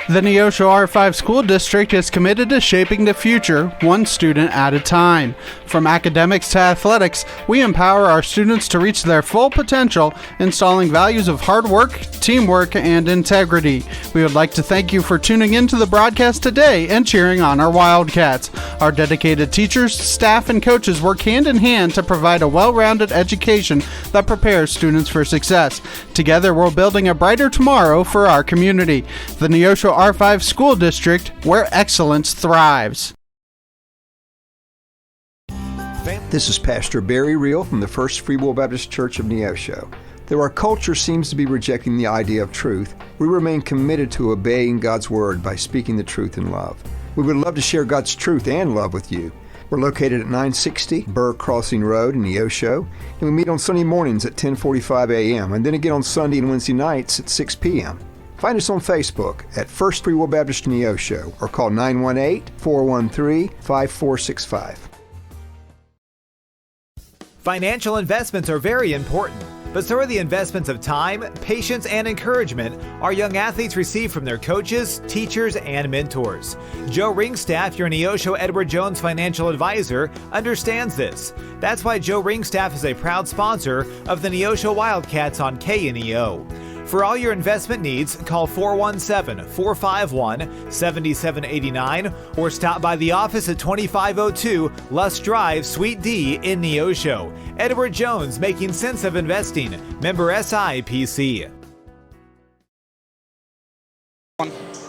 The Neosho R5 School District is committed to shaping the future one student at a time. From academics to athletics, we empower our students to reach their full potential, installing values of hard work, teamwork, and integrity. We would like to thank you for tuning in to the broadcast today and cheering on our Wildcats. Our dedicated teachers, staff, and coaches work hand in hand to provide a well-rounded education that prepares students for success. Together, we're building a brighter tomorrow for our community. The Neosho R5 School District, where excellence thrives. This is Pastor Barry Reel from the First Free Will Baptist Church of Neosho. Though our culture seems to be rejecting the idea of truth, we remain committed to obeying God's Word by speaking the truth in love. We would love to share God's truth and love with you. We're located at 960 Burr Crossing Road in Neosho, and we meet on Sunday mornings at 10:45 a.m. and then again on Sunday and Wednesday nights at 6 p.m. Find us on Facebook at First Free Will Baptist Neosho or call 918-413-5465. Financial investments are very important, but so are the investments of time, patience, and encouragement our young athletes receive from their coaches, teachers, and mentors. Joe Ringstaff, your Neosho Edward Jones financial advisor, understands this. That's why Joe Ringstaff is a proud sponsor of the Neosho Wildcats on KNEO. For all your investment needs, call 417-451-7789 or stop by the office at 2502 Lusk Drive, Suite D in Neosho. Edward Jones, making sense of investing. Member SIPC.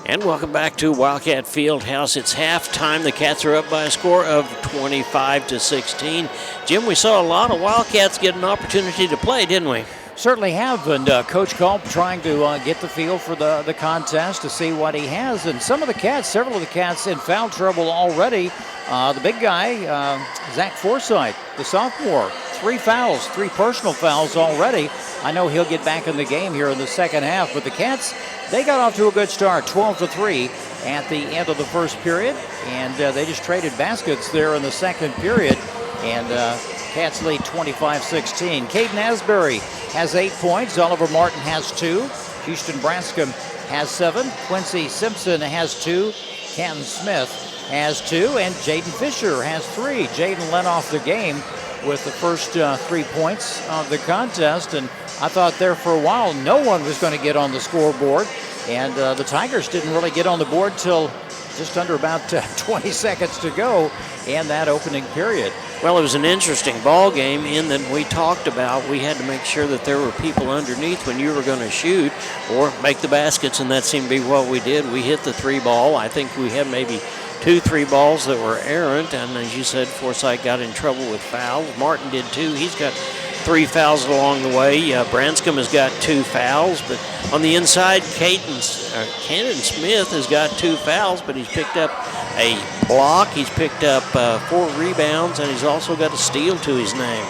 And welcome back to Wildcat Fieldhouse. It's halftime. The Cats are up by a score of 25-16. Jim, we saw a lot of Wildcats get an opportunity to play, didn't we? Certainly have, and Coach Culp trying to get the feel for the contest to see what he has. And several of the Cats in foul trouble already. The big guy, Zach Forsythe, the sophomore, 3 fouls, 3 personal fouls already. I know he'll get back in the game here in the second half, but the Cats, they got off to a good start, 12-3 at the end of the first period, and they just traded baskets there in the second period, and Cats lead 25-16. Caden Asbury has 8 points. Oliver Martin has 2. Houston Branscombe has 7. Quincy Simpson has 2. Canton Smith has 2. And Jaden Fisher has 3. Jaden led off the game with the first 3 points of the contest. And I thought there for a while no one was going to get on the scoreboard. And the Tigers didn't really get on the board till just under about 20 seconds to go in that opening period. Well, it was an interesting ball game in that we talked about we had to make sure that there were people underneath when you were going to shoot or make the baskets, and that seemed to be what we did. We hit the 3 ball. I think we had maybe 2 3 balls that were errant, and as you said, Forsythe got in trouble with fouls. Martin did too. He's got 3 fouls along the way. Branscombe has got 2 fouls, but on the inside, Canton Smith has got 2 fouls, but he's picked up a block, he's picked up 4 rebounds, and he's also got a steal to his name.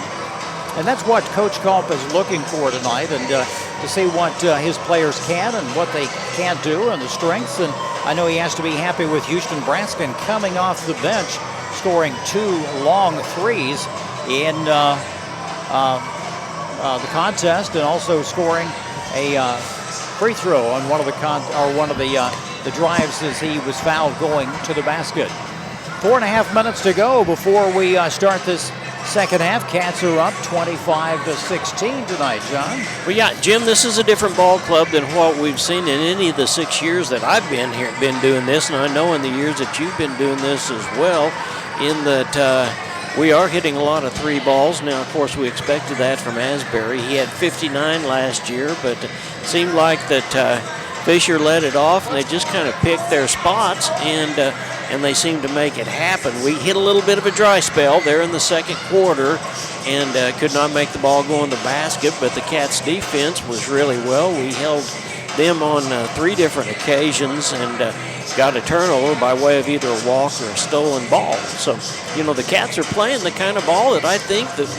And that's what Coach Culp is looking for tonight, and to see what his players can and what they can't do and the strengths. And I know he has to be happy with Houston Branscombe coming off the bench, scoring 2 long threes in the contest, and also scoring a free throw on one of the drives as he was fouled going to the basket. 4.5 minutes to go before we start this second half. Cats are up 25-16 tonight, John. Well, yeah, Jim, this is a different ball club than what we've seen in any of the 6 years that I've been doing this, and I know in the years that you've been doing this as well, in that we are hitting a lot of 3 balls. Now, of course, we expected that from Asbury. He had 59 last year, but it seemed like that Fisher led it off, and they just kind of picked their spots, and they seemed to make it happen. We hit a little bit of a dry spell there in the second quarter and could not make the ball go in the basket, but the Cats' defense was really well. We held them on 3 different occasions and got a turnover by way of either a walk or a stolen ball. So, the Cats are playing the kind of ball that I think that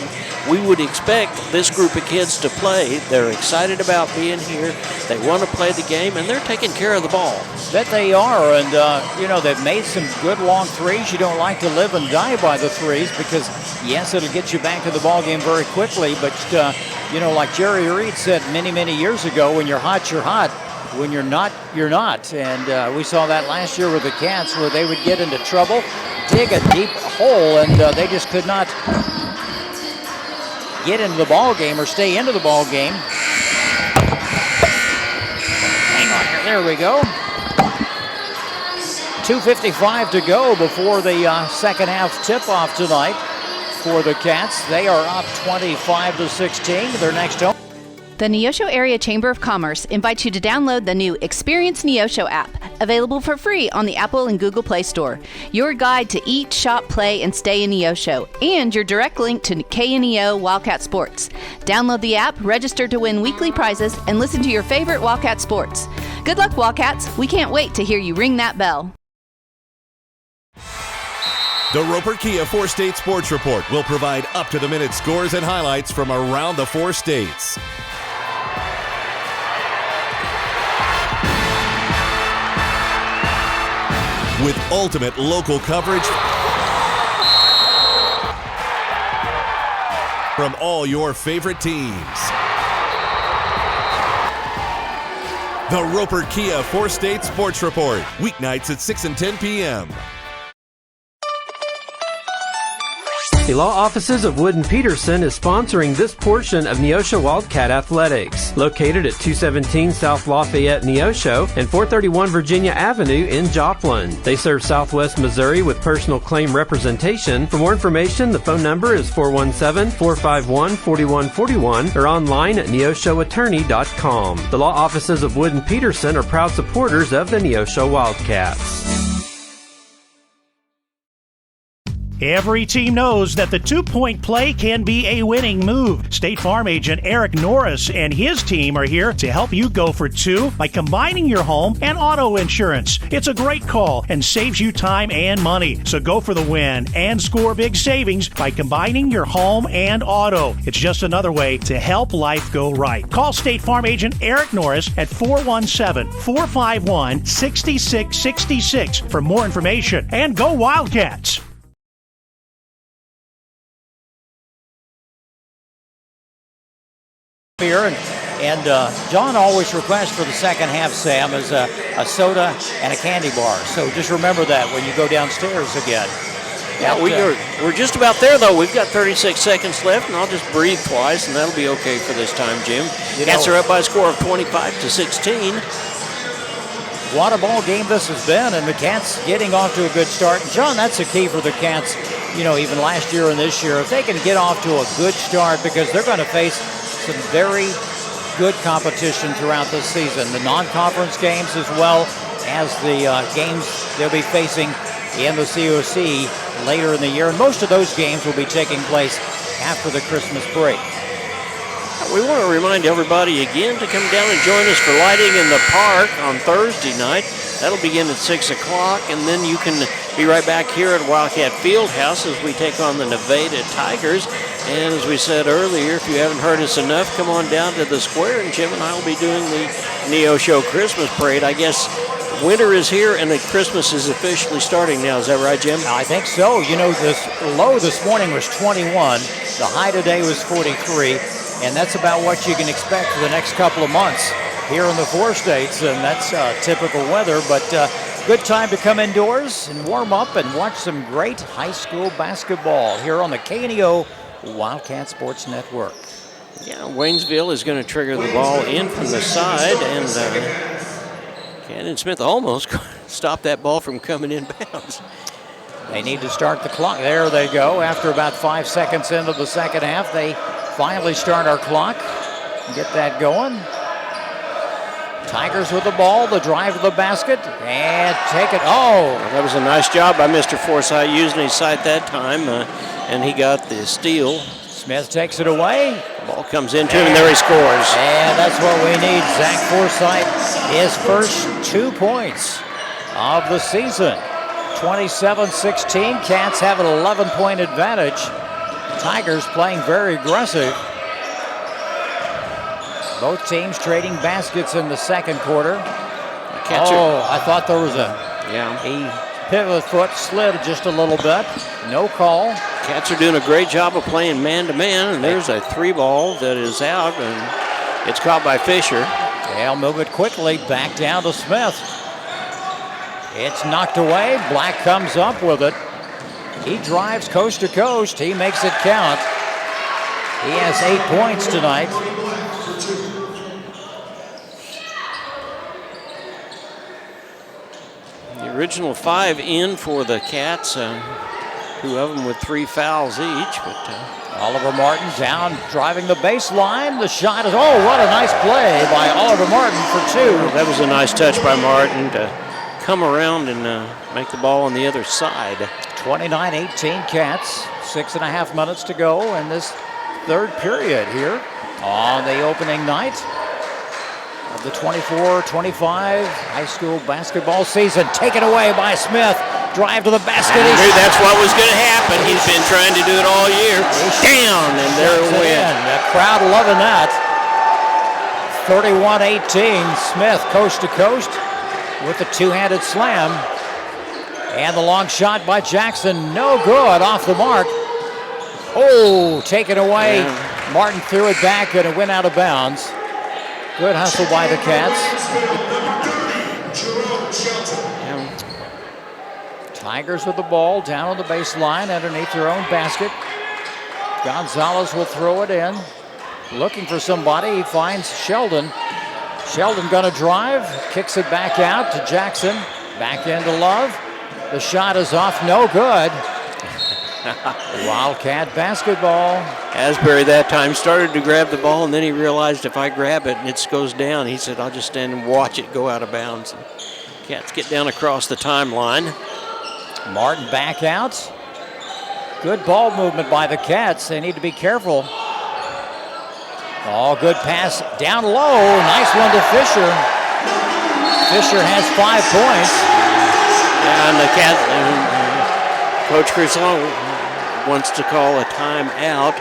we would expect this group of kids to play. They're excited about being here. They want to play the game, and they're taking care of the ball. Bet they are, and they've made some good long threes. You don't like to live and die by the threes because, yes, it'll get you back to the ball game very quickly, but, like Jerry Reed said many, many years ago, when you're hot, you're hot. When you're not, you're not. And we saw that last year with the Cats where they would get into trouble, dig a deep hole, and they just could not get into the ball game or stay into the ball game. Hang on here. There we go. 2:55 to go before the second half tip-off tonight for the Cats. They are up 25-16. Their next home. The Neosho Area Chamber of Commerce invites you to download the new Experience Neosho app, available for free on the Apple and Google Play Store. Your guide to eat, shop, play, and stay in Neosho, and your direct link to KNEO Wildcat Sports. Download the app, register to win weekly prizes, and listen to your favorite Wildcat sports. Good luck, Wildcats. We can't wait to hear you ring that bell. The Roper Kia 4-State Sports Report will provide up-to-the-minute scores and highlights from around the 4 states. With ultimate local coverage from all your favorite teams. The Roper Kia 4-State Sports Report, weeknights at 6 and 10 p.m. The law offices of Wood & Peterson is sponsoring this portion of Neosho Wildcat Athletics, located at 217 South Lafayette, Neosho, and 431 Virginia Avenue in Joplin. They serve Southwest Missouri with personal claim representation. For more information, the phone number is 417-451-4141 or online at neoshoattorney.com. The law offices of Wood & Peterson are proud supporters of the Neosho Wildcats. Every team knows that the two-point play can be a winning move. State Farm agent Eric Norris and his team are here to help you go for 2 by combining your home and auto insurance. It's a great call and saves you time and money. So go for the win and score big savings by combining your home and auto. It's just another way to help life go right. Call State Farm agent Eric Norris at 417-451-6666 for more information. And go Wildcats! Here and John always requests for the second half, Sam, is a soda and a candy bar. So just remember that when you go downstairs again. Yeah, we're just about there, though. We've got 36 seconds left, and I'll just breathe twice, and that'll be okay for this time, Jim. Cats are up by a score of 25-16. What a ball game this has been, and the Cats getting off to a good start. And John, that's the key for the Cats, even last year and this year. If they can get off to a good start, because they're going to face some very good competition throughout this season. The non-conference games as well as the games they'll be facing in the COC later in the year. And most of those games will be taking place after the Christmas break. We want to remind everybody again to come down and join us for lighting in the park on Thursday night. That'll begin at 6 o'clock, and then you can be right back here at Wildcat Fieldhouse as we take on the Nevada Tigers. And as we said earlier, if you haven't heard us enough, come on down to the square, and Jim and I will be doing the Neosho Christmas Parade. I guess winter is here and the Christmas is officially starting now. Is that right, Jim? I think so. This low this morning was 21. The high today was 43. And that's about what you can expect for the next couple of months here in the 4 states. And that's typical weather. But good time to come indoors and warm up and watch some great high school basketball here on the KNEO Wildcat Sports Network. Yeah, Waynesville is going to trigger the ball in from the side, and Cannon Smith almost stopped that ball from coming in bounds. They need to start the clock. There they go. After about 5 seconds into the second half, they finally start our clock. Get that going. Tigers with the ball, the drive to the basket, and take it. Oh! That was a nice job by Mr. Forsythe using his sight that time, and he got the steal. Smith takes it away. Ball comes into him, and there he scores. And that's what we need. Zach Forsythe, his first 2 points of the season. 27-16. Cats have an 11-point advantage. Tigers playing very aggressive. Both teams trading baskets in the second quarter. I thought there was a pivot foot slid just a little bit. No call. Cats are doing a great job of playing man-to-man, and there's a 3-ball that is out, and it's caught by Fisher. They'll move it quickly back down to Smith. It's knocked away. Black comes up with it. He drives coast to coast. He makes it count. He has 8 points tonight. The original 5 in for the Cats, 2 of them with 3 fouls each. But Oliver Martin down, driving the baseline. The shot is, what a nice play by Oliver Martin for 2. That was a nice touch by Martin to come around and make the ball on the other side. 29-18 Cats, 6.5 minutes to go in this third period here on the opening night of the 24-25 high school basketball season. Taken away by Smith. Drive to the basket. I knew that's what was going to happen. He's been trying to do it all year. Down, and there it went. The crowd loving that. 31-18, Smith coast to coast with the two-handed slam. And the long shot by Jackson, no good, off the mark. Taken away. Yeah. Martin threw it back and it went out of bounds. Good hustle by the Cats. Tigers with the ball down on the baseline underneath their own basket. Gonzalez will throw it in. Looking for somebody, he finds Sheldon. Sheldon gonna drive, kicks it back out to Jackson. Back into Love. The shot is off, no good. Wildcat basketball. Asbury that time started to grab the ball, and then he realized if I grab it and it goes down, he said, I'll just stand and watch it go out of bounds. And Cats get down across the timeline. Martin back out. Good ball movement by the Cats. They need to be careful. Good pass down low. Nice one to Fisher. Fisher has 5 points. And the Cats, Coach Chris Long wants to call a timeout.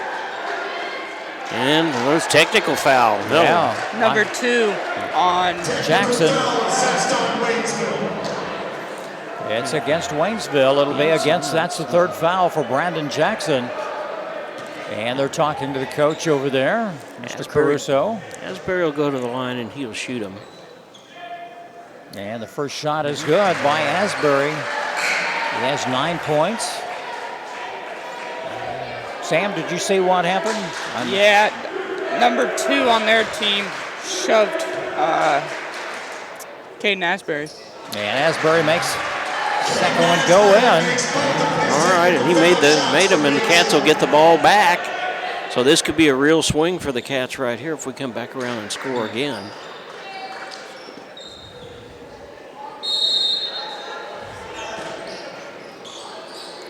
And there's technical foul. No. Yeah. Number 2 on Jackson. It's against Waynesville. It'll be against, that's the 3rd foul for Brandon Jackson. And they're talking to the coach over there, Mr. Caruso. Asbury will go to the line and he'll shoot him. And the first shot is good by Asbury. He has 9 points. Sam, did you see what happened? Yeah, number 2 on their team shoved Caden Asbury. And Asbury makes the second one go in. All right, and he made him, and the Cats will get the ball back. So this could be a real swing for the Cats right here if we come back around and score again.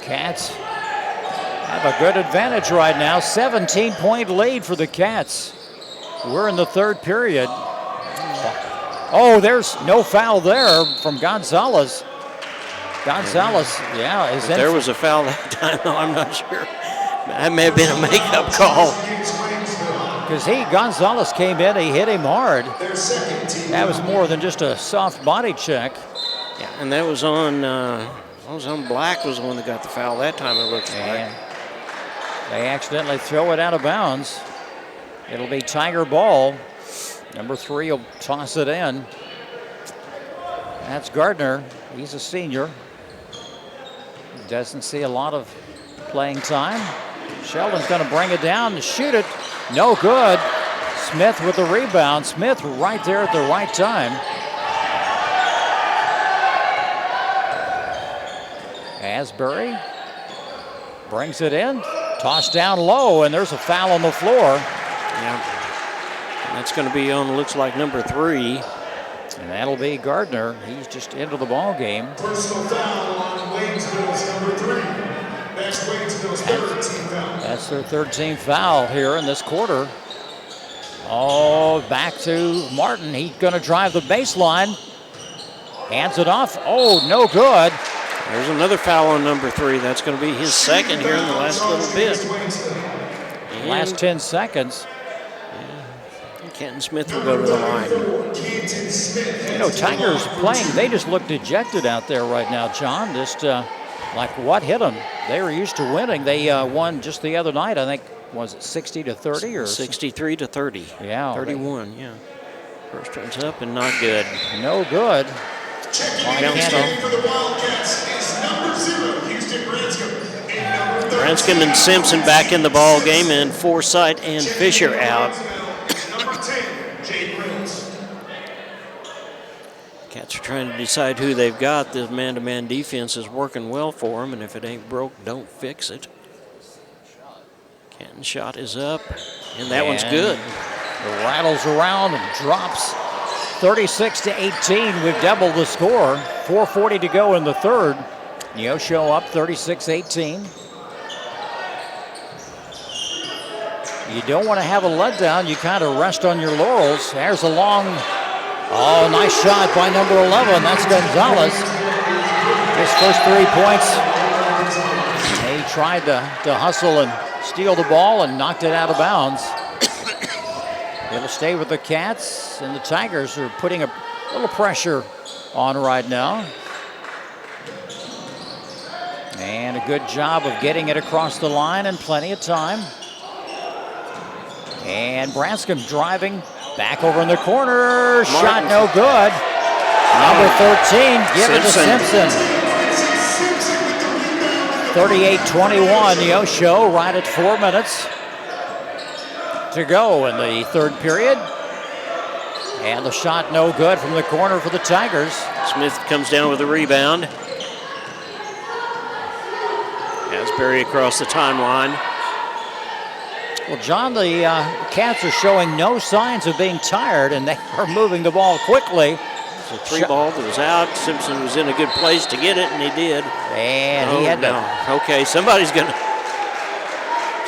Cats have a good advantage right now. 17-point lead for the Cats. We're in the third period. There's no foul there from Gonzalez. Gonzalez, is in. There was a foul that time, though, I'm not sure. That may have been a makeup call. Because Gonzalez came in, he hit him hard. That was more than just a soft body check. Yeah, and that was on Black was the one that got the foul that time, it looks like. They accidentally throw it out of bounds. It'll be Tiger ball. Number 3 will toss it in. That's Gardner. He's a senior. Doesn't see a lot of playing time. Sheldon's going to bring it down and shoot it. No good. Smith with the rebound. Smith right there at the right time. Asbury brings it in. Tossed down low, and there's a foul on the floor. Yeah. And that's going to be on, looks like, number 3. And that'll be Gardner. He's just into the ball game. Personal foul on Waynesville's number 3. That's Waynesville's third team foul. That's their third team foul here in this quarter. Oh, back to Martin. He's going to drive the baseline. Hands it off. Oh, no good. There's another foul on number 3. That's going to be his second here in the last little bit. Last 10 seconds. Kenton Smith will go to the line. You know, Tigers playing, they just look dejected out there right now, John. Just like what hit them? They were used to winning. They won just the other night, I think, was it 60-30 or 63-30? Yeah. 31, yeah. First one's up and not good. No good. Branscombe and Simpson back in the ball game, and Forsythe and Fisher out. Cats are trying to decide who they've got. The man-to-man defense is working well for them, and if it ain't broke, don't fix it. Canton's shot is up, and that one's good. It rattles around and drops. 36-18. We've doubled the score. 4:40 to go in the third. Neosho up 36-18. You don't want to have a letdown. You kind of rest on your laurels. There's a long, oh, nice shot by number 11. That's Gonzalez. His first 3 points. He tried to hustle and steal the ball and knocked it out of bounds. It'll stay with the Cats, and the Tigers are putting a little pressure on right now. And a good job of getting it across the line in plenty of time. And Branscombe driving back over in the corner. Martin. Shot no good. Number 13, give it to Simpson. 38-21, Neosho right at 4 minutes to go in the third period. And the shot no good from the corner for the Tigers. Smith comes down with a rebound. Asbury across the timeline. Well, John, the Cats are showing no signs of being tired, and they are moving the ball quickly. The 3 ball that was out. Simpson was in a good place to get it, and he did. And he had to. Okay, somebody's going to.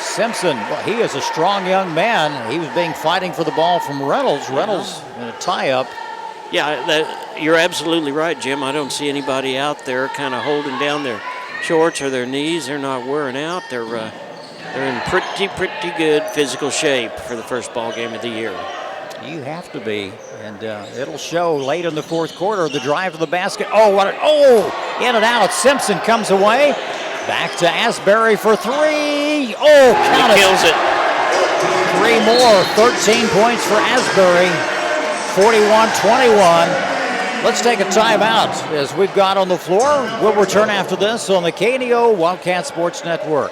Simpson, well, he is a strong young man. He was fighting for the ball from Reynolds. Reynolds in a tie-up. Yeah, you're absolutely right, Jim. I don't see anybody out there kind of holding down their shorts or their knees. They're not wearing out. They're in pretty good physical shape for the first ball game of the year. You have to be, and it'll show late in the fourth quarter. The drive to the basket. In and out. Simpson comes away. Back to Asbury for 3. Oh, count it. Kills it. 3 more. 13 points for Asbury. 41-21. Let's take a timeout as we've got on the floor. We'll return after this on the KNEO Wildcat Sports Network.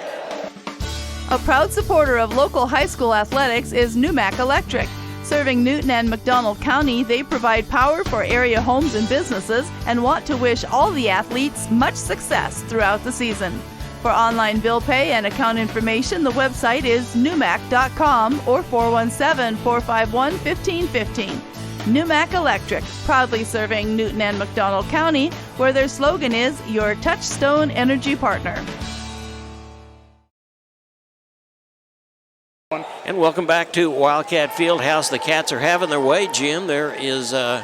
A proud supporter of local high school athletics is Numac Electric. Serving Newton and McDonald County, they provide power for area homes and businesses and want to wish all the athletes much success throughout the season. For online bill pay and account information, the website is numac.com or 417-451-1515. Numac Electric, proudly serving Newton and McDonald County, where their slogan is your touchstone energy partner. And welcome back to Wildcat Fieldhouse. The Cats are having their way, Jim. There is a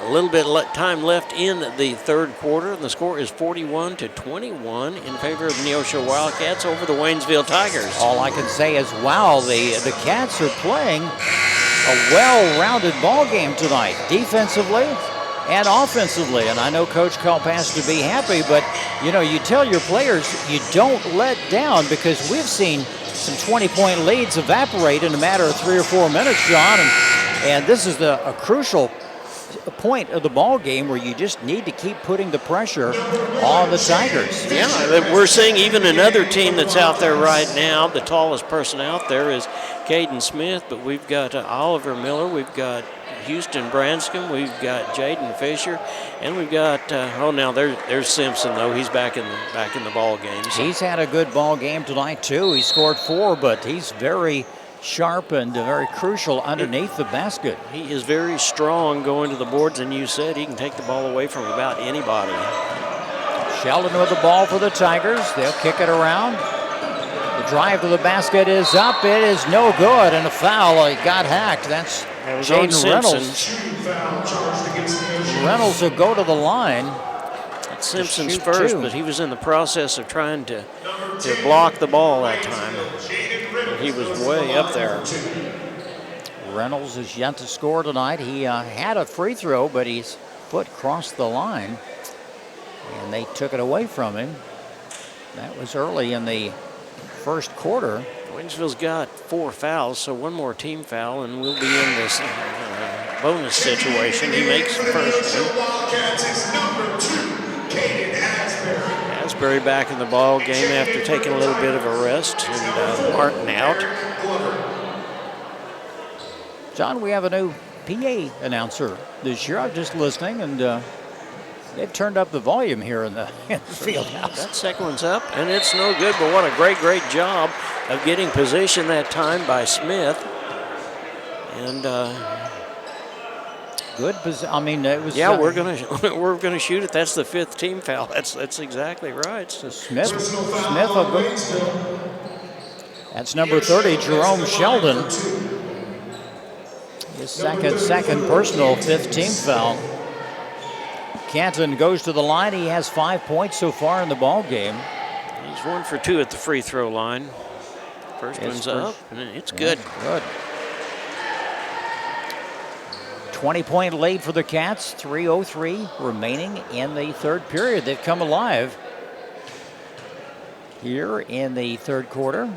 little bit of time left in the third quarter, and the score is 41-21 in favor of the Neosho Wildcats over the Waynesville Tigers. All I can say is, wow, the Cats are playing a well-rounded ball game tonight, defensively and offensively. And I know Coach Culp has to be happy, but, you tell your players you don't let down, because we've seen some 20-point leads evaporate in a matter of 3 or 4 minutes, John, and this is a crucial point of the ball game where you just need to keep putting the pressure on the Tigers. Yeah, we're seeing even another team that's out there right now. The tallest person out there is Caden Smith, but we've got Oliver Miller, we've got Houston Branscombe, we've got Jaden Fisher, and we've got there's Simpson, though. He's back in the ball game. So. He's had a good ball game tonight too. He scored 4, but he's very sharp and very crucial underneath the basket. He is very strong going to the boards, and you said he can take the ball away from about anybody. Sheldon with the ball for the Tigers. They'll kick it around. The drive to the basket is up. It is no good, and a foul. He got hacked. That's Jaden Reynolds. Reynolds will go to the line. That's Simpson's first, but he was in the process of trying to block the ball that time. He was way up there. Reynolds is yet to score tonight. He had a free throw, but his foot crossed the line, and they took it away from him. That was early in the first quarter. Waynesville's got 4 fouls, so one more team foul, and we'll be in this bonus situation. He makes the first one. Asbury back in the ball game after taking a little bit of a rest, and Martin out. John, we have a new PA announcer this year. I'm just listening, and they've turned up the volume here in the field house. That second one's up, and it's no good, but what a great job of getting position that time by Smith. And good position. I mean, it was. Yeah, we're gonna shoot it. That's the 5th team foul. That's exactly right. So Smith will go. That's number 30, Jerome Sheldon. His second personal 5th team foul. Canton goes to the line. He has 5 points so far in the ball game. He's 1 for 2 at the free throw line. First one's up, and it's good. Good. 20-point lead for the Cats. 3:03 remaining in the third period. They've come alive here in the third quarter.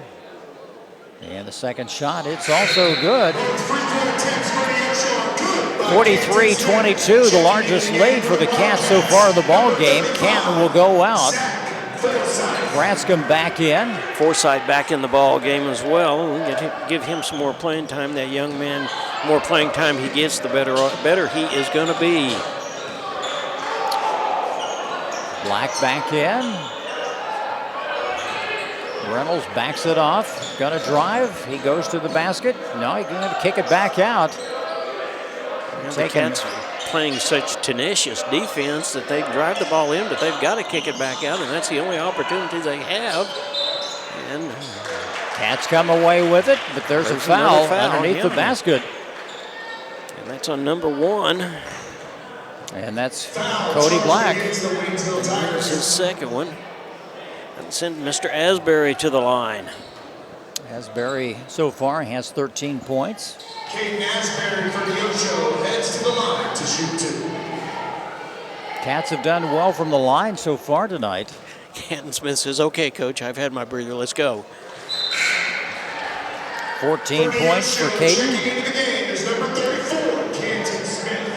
And the second shot, it's also good. 43-22, the largest lead for the Cats so far in the ball game. Canton will go out. Branscombe back in. Forsythe back in the ball game as well. We'll give him some more playing time. That young man, more playing time he gets, the better he is going to be. Black back in. Reynolds backs it off. Gonna drive. He goes to the basket. No, he's gonna kick it back out. The Cats playing such tenacious defense that they drive the ball in, but they've got to kick it back out, and that's the only opportunity they have. And Cats come away with it, but there's a foul underneath the basket. And that's on number 1. And that's Cody Black. That's his second one. And send Mr. Asbury to the line. Asbury so far has 13 points. Caden Asbury for Neosho heads to the line to shoot 2. Cats have done well from the line so far tonight. Canton Smith says, "Okay, Coach, I've had my breather. Let's go." 14 points for Caden. Into the game is number 34, Canton Smith.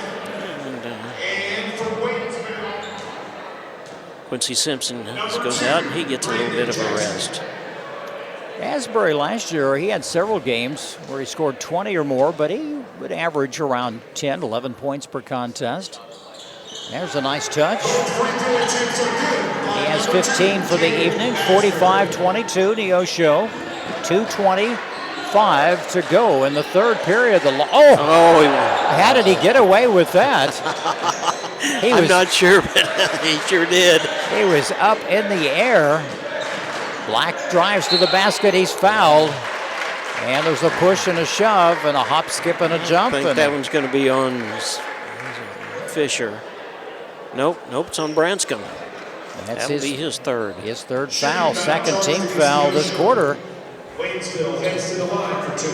And for Waynesville, Quincy Simpson goes out, and he gets a little bit of a rest. Asbury last year, he had several games where he scored 20 or more, but he would average around 10, 11 points per contest. There's a nice touch. He has 15 for the evening, 45-22, Neosho. 2:25 to go in the third period. How did he get away with that? I'm not sure, but he sure did. He was up in the air. Black drives to the basket. He's fouled. And there's a push and a shove and a hop, skip, and a jump. I think that one's going to be on Fisher. Nope, it's on Branscombe. That'll be his third. His third foul, second team foul this quarter. Waynesville heads to the line for 2.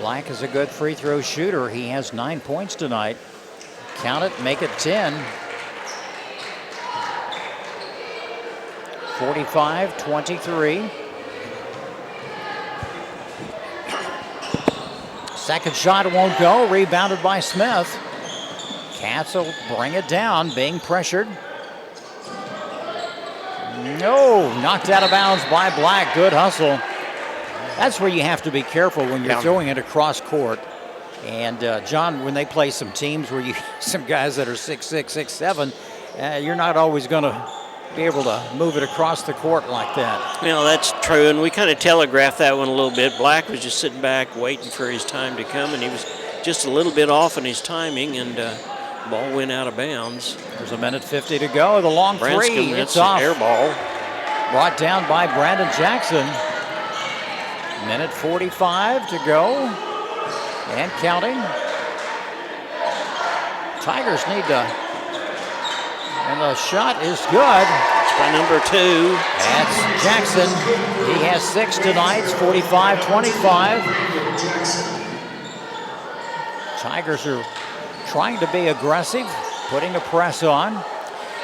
Black is a good free throw shooter. He has 9 points tonight. Count it, make it 10. 45-23. Second shot won't go. Rebounded by Smith. Cats will bring it down, being pressured. No, knocked out of bounds by Black. Good hustle. That's where you have to be careful when you're throwing it across court. And John, when they play some teams where you some guys that are 6'6", 6'7", you're not always going to be able to move it across the court like that. That's true, and we kind of telegraphed that one a little bit. Black was just sitting back waiting for his time to come, and he was just a little bit off in his timing, and ball went out of bounds. There's 1:50 to go. The long three, it's off. Air ball. Brought down by Brandon Jackson. Minute 45 to go and counting. Tigers need to, and the shot is good. It's by number 2. That's Jackson. He has 6 tonight. It's 45-25. Tigers are trying to be aggressive, putting a press on.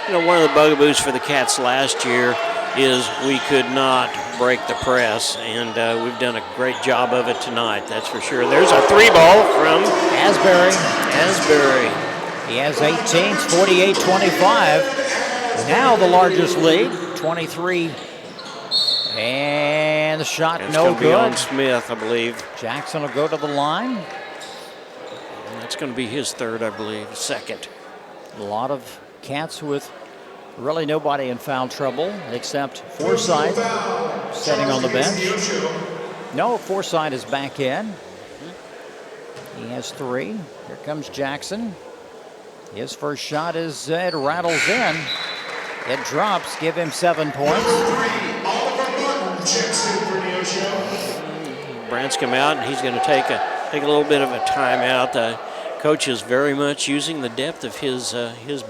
You know, one of the bugaboos for the Cats last year is we could not break the press, and we've done a great job of it tonight, that's for sure. There's a 3-ball from Asbury. He has 18, 48-25. Now the largest lead, 23. And the shot it's no good. On good. Smith, I believe. Jackson will go to the line. And that's going to be his third, I believe, second. A lot of Cats with really nobody in foul trouble except Forsythe sitting on the bench. No, Forsythe is back in. He has 3. Here comes Jackson. His first shot is, it rattles in. It drops, give him 7 points. Brandt's come out, and he's going to take a little bit of a timeout. The coach is very much using the depth of his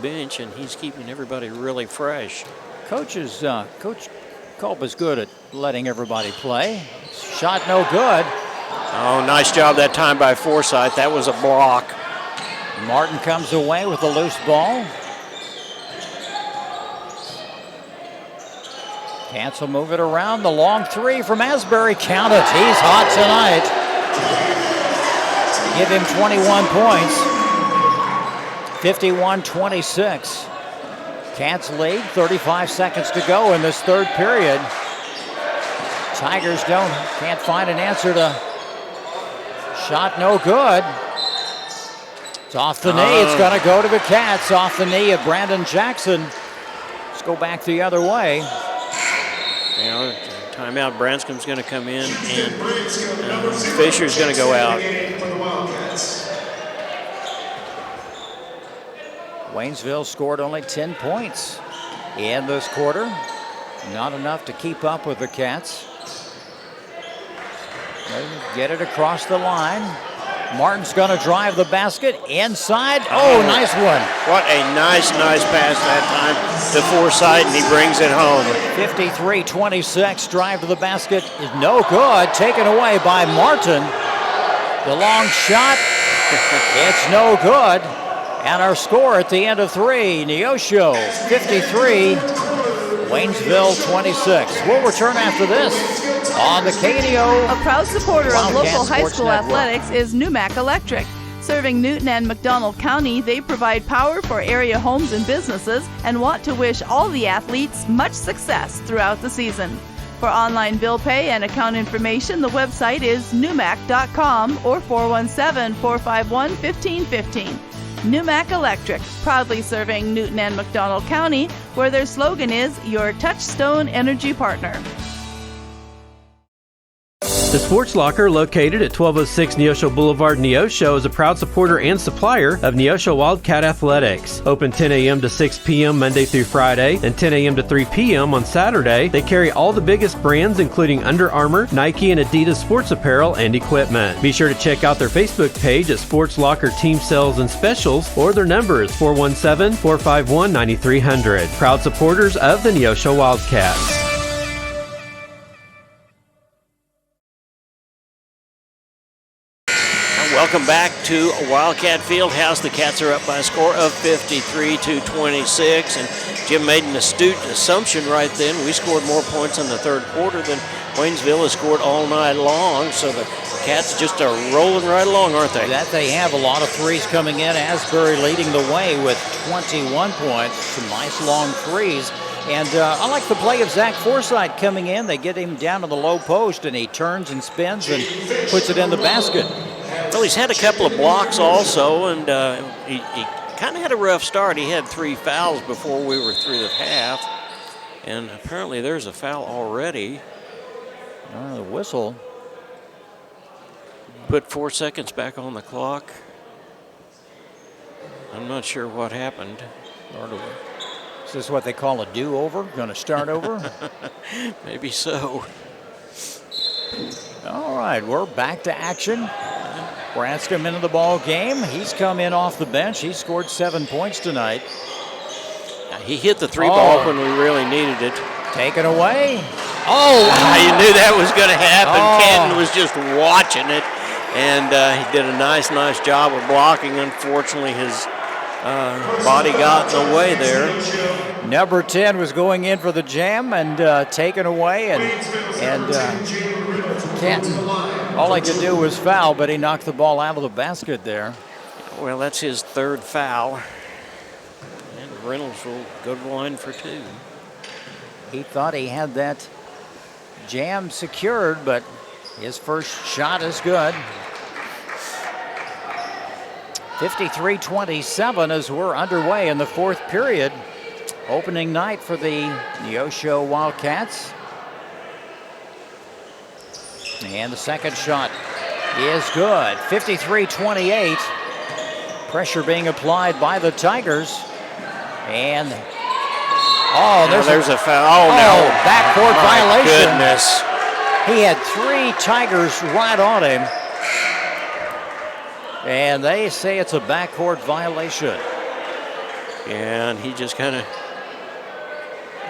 bench, and he's keeping everybody really fresh. Coach Culp is good at letting everybody play. Shot no good. Oh, nice job that time by Forsythe. That was a block. Martin comes away with a loose ball. Cats will move it around. The long 3 from Asbury. Count it. He's hot tonight. Give him 21 points. 51-26. Cats lead. 35 seconds to go in this third period. Tigers can't find an answer to shot no good. It's off the knee. It's going to go to the Cats. Off the knee of Brandon Jackson. Let's go back the other way. You know, timeout. Branscom's going to come in, and Fisher's going to go out. Waynesville scored only 10 points in this quarter. Not enough to keep up with the Cats. They get it across the line. Martin's going to drive the basket inside. Oh, nice one. What a nice pass that time to Forsythe, and he brings it home. 53-26, drive to the basket is no good. Taken away by Martin. The long shot, it's no good. And our score at the end of 3, Neosho 53, Waynesville 26. We'll return after this on the KNEO. A proud supporter of Wildcat local high Sports school Network. athletics is Newmac Electric. Serving Newton and McDonald County, they provide power for area homes and businesses and want to wish all the athletes much success throughout the season. For online bill pay and account information, the website is newmac.com or 417-451-1515. Newmac Electric, proudly serving Newton and McDonald County, where their slogan is your touchstone energy partner. The Sports Locker, located at 1206 Neosho Boulevard, Neosho, is a proud supporter and supplier of Neosho Wildcat Athletics. Open 10 a.m. to 6 p.m. Monday through Friday and 10 a.m. to 3 p.m. on Saturday. They carry all the biggest brands, including Under Armour, Nike, and Adidas sports apparel and equipment. Be sure to check out their Facebook page at Sports Locker Team Sales and Specials, or their number is 417-451-9300. Proud supporters of the Neosho Wildcats. Welcome back to Wildcat Fieldhouse. The Cats are up by a score of 53-26, and Jim made an astute assumption right then. We scored more points in the third quarter than Waynesville has scored all night long, so the Cats just are rolling right along, aren't they? That they have. A lot of threes coming in. Asbury leading the way with 21 points. Some nice long threes. And I like the play of Zach Forsythe coming in. They get him down to the low post, and he turns and spins and puts it in the basket. Well, he's had a couple of blocks also, and he kind of had a rough start. He had 3 fouls before we were through the half, and apparently there's a foul already. The whistle. Put 4 seconds back on the clock. I'm not sure what happened. Is this what they call a do-over? Going to start over? Maybe so. All right, we're back to action. Branscombe into the ball game. He's come in off the bench. He scored 7 points tonight. He hit the three ball when we really needed it. Taken away. You knew that was going to happen. Canton was just watching it, and he did a nice job of blocking. Unfortunately, his body got in the way there. Number 10 was going in for the jam and taken away, and Canton, all he could do was foul, but he knocked the ball out of the basket there. Well, that's his third foul. And Reynolds will go to the line for 2. He thought he had that jam secured, but his first shot is good. 53-27 as we're underway in the fourth period. Opening night for the Neosho Wildcats. And the second shot is good. 53-28. Pressure being applied by the Tigers. And there's a foul. No. Backcourt violation. Goodness. He had 3 Tigers right on him. And they say it's a backcourt violation. And he just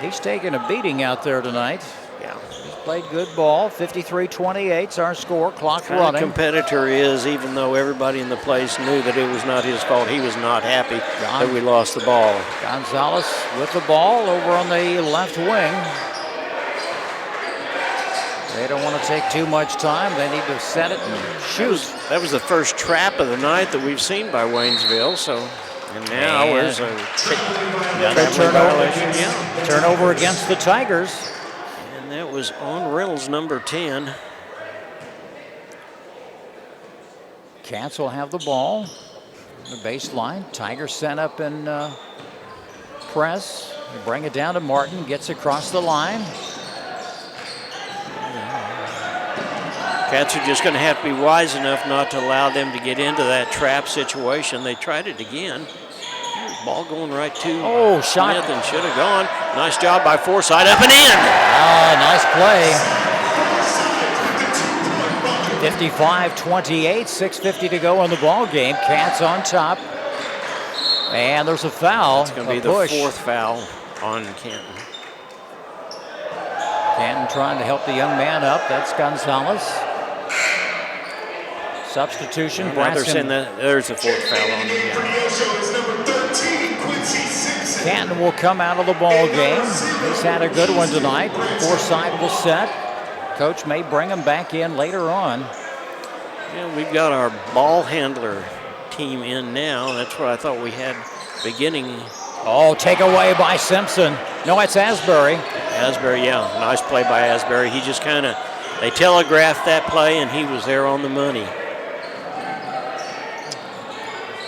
he's taking a beating out there tonight. Yeah. He's played good ball. 53-28's our score. Clock running. Competitor is, even though everybody in the place knew that it was not his fault, he was not happy that we lost the ball. Gonzalez with the ball over on the left wing. They don't want to take too much time. They need to set it and shoot. That was the first trap of the night that we've seen by Waynesville. And now there's a turnover against the Tigers. And that was on Reynolds, number 10. Cats will have the ball. The baseline. Tigers sent up in press. They bring it down to Martin. Gets across the line. Cats are just going to have to be wise enough not to allow them to get into that trap situation. They tried it again. Ball going right to shot. Smith and should have gone. Nice job by Forsythe, up and in. Nice play. 55-28, 6:50 to go in the ball game. Cats on top. And there's a foul. It's going to be the fourth foul on Canton. Canton trying to help the young man up. That's Gonzalez. Substitution. They're saying that there's a fourth foul on him. Canton will come out of the ball game. He's had a good one tonight. Forsythe will set. Coach may bring him back in later on. Yeah, we've got our ball handler team in now. That's what I thought we had beginning. Take away by Simpson. No, it's Asbury. Asbury, yeah. Nice play by Asbury. He just they telegraphed that play, and he was there on the money.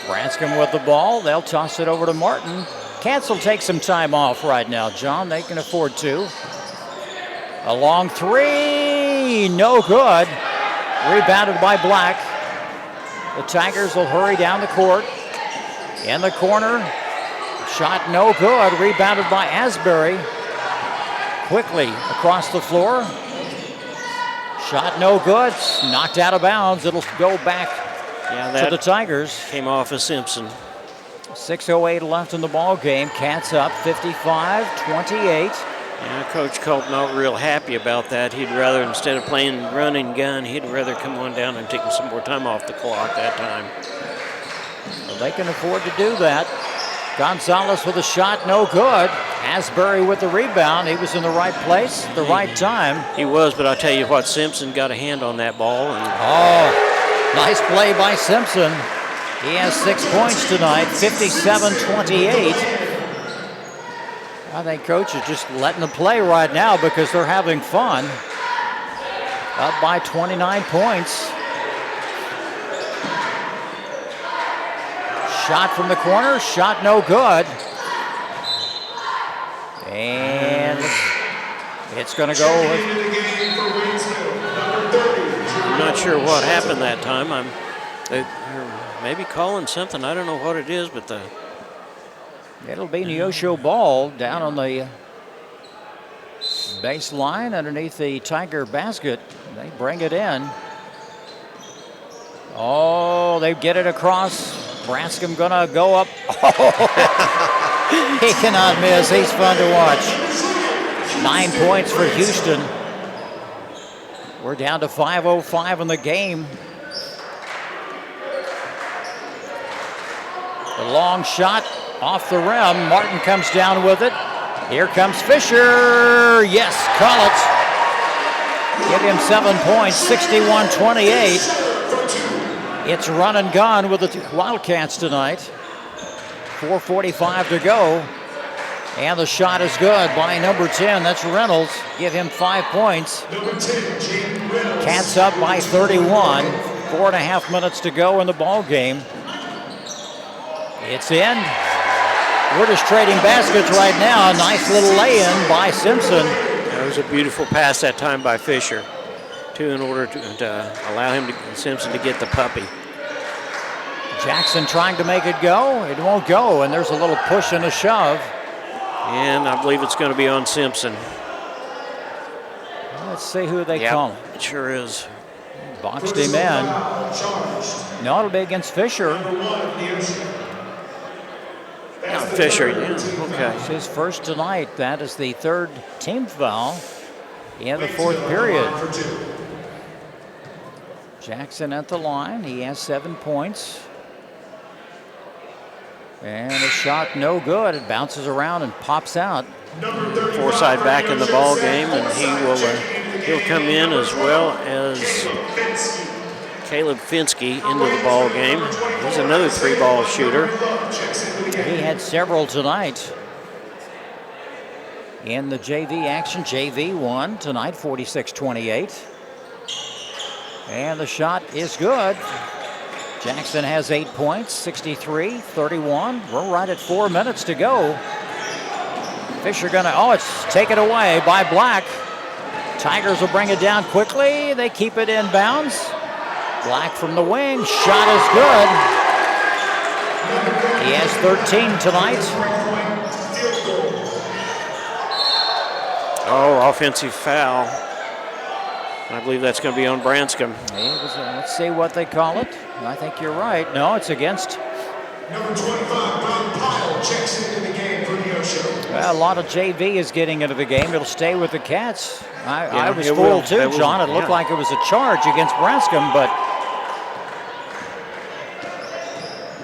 Branscombe with the ball. They'll toss it over to Martin. Cats will take some time off right now, John. They can afford to. A long three. No good. Rebounded by Black. The Tigers will hurry down the court. In the corner. Shot no good. Rebounded by Asbury. Quickly across the floor. Shot no good. Knocked out of bounds. It'll go back to the Tigers. Came off of Simpson. 6:08 left in the ball game. Cats up 55-28. Yeah, Coach Culp not real happy about that. He'd rather, instead of playing run and gun, he'd rather come on down and take some more time off the clock that time. Well, they can afford to do that. Gonzalez with a shot, no good. Asbury with the rebound. He was in the right place at the right time. He was, but I'll tell you what, Simpson got a hand on that ball. Nice play by Simpson. He has 6 points tonight, 57-28. I think Coach is just letting them play right now because they're having fun. Up by 29 points. Shot from the corner, shot no good. And it's going to go. I'm not sure what happened that time. They're maybe calling something. I don't know what it is, but it'll be Neosho ball down on the Baseline underneath the Tiger basket. They bring it in. Oh, they get it across. Branscombe gonna go up. Oh, he cannot miss. He's fun to watch. 9 points for Houston. We're down to 5:05 in the game. The long shot off the rim. Martin comes down with it. Here comes Fisher. Yes, call it. Give him 7 points, 61-28. It's run and gone with the Wildcats tonight. 4:45 to go. And the shot is good by number 10. That's Reynolds. Give him 5 points. Cats up by 31. 4.5 minutes to go in the ball game. It's in. We're just trading baskets right now. A nice little lay-in by Simpson. That was a beautiful pass that time by Fisher, too, in order to allow Simpson to get the puppy. Jackson trying to make it go. It won't go, and there's a little push and a shove. And I believe it's going to be on Simpson. Let's see who they call him. It sure is. Boxed him in. No, it'll be against Fisher. Fisher, yeah, okay. It's his first tonight. That is the third team foul in the fourth period. Jackson at the line. He has 7 points. And a shot no good. It bounces around and pops out. Forsythe back in the ball game, and he'll come in as well as Caleb Finsky into the ball game. He's another 3-ball shooter. He had several tonight. In the JV action, JV won tonight, 46-28. And the shot is good. Jackson has 8 points, 63-31. We're right at 4 minutes to go. Fisher it's taken away by Black. Tigers will bring it down quickly. They keep it in bounds. Black from the wing, shot is good. He has 13 tonight. Oh, offensive foul. I believe that's going to be on Branscombe. Let's see what they call it. I think you're right. No, it's against. Number 25, Brock Pyle checks into the game for Neosho. Well, a lot of JV is getting into the game. It'll stay with the Cats. I was fooled too, John. It looked like it was a charge against Branscombe, but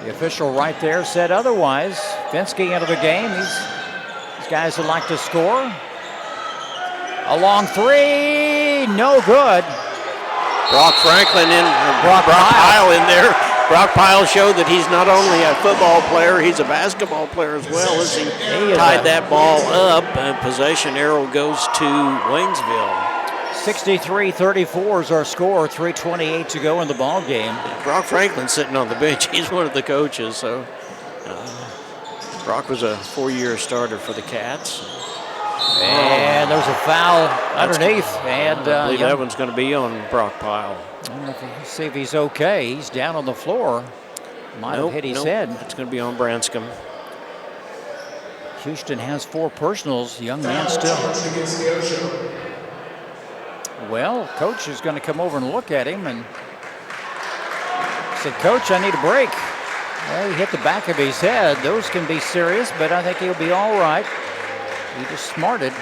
the official right there said otherwise. Finsky into the game. These guys would like to score. A long three, no good. Brock Franklin Brock Pyle in there. Brock Pyle showed that he's not only a football player, he's a basketball player as well, as he tied that ball up. And possession arrow goes to Waynesville. 63-34 is our score, 3:28 to go in the ball game. Brock Franklin's sitting on the bench. He's one of the coaches, so Brock was a 4-year starter for the Cats. And there's a foul underneath. I believe that one's going to be on Brock Pyle. Let's see if he's okay. He's down on the floor. Might have hit his head. It's going to be on Branscombe. Houston has 4 personals. Young man still. Well, coach is going to come over and look at him and said, "Coach, I need a break." Well, he hit the back of his head. Those can be serious, but I think he'll be all right. He just smarted.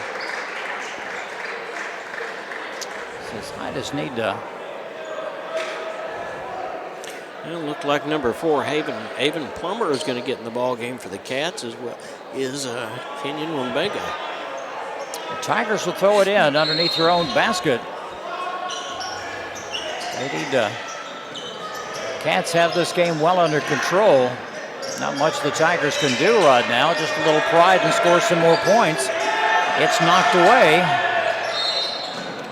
Says, "I just need to." It looked like number 4, Haven Plummer, is going to get in the ball game for the Cats as well. Is Kenyon Wimbega. The Tigers will throw it in underneath their own basket. They need to. Cats have this game well under control. Not much the Tigers can do right now. Just a little pride and score some more points. It's knocked away.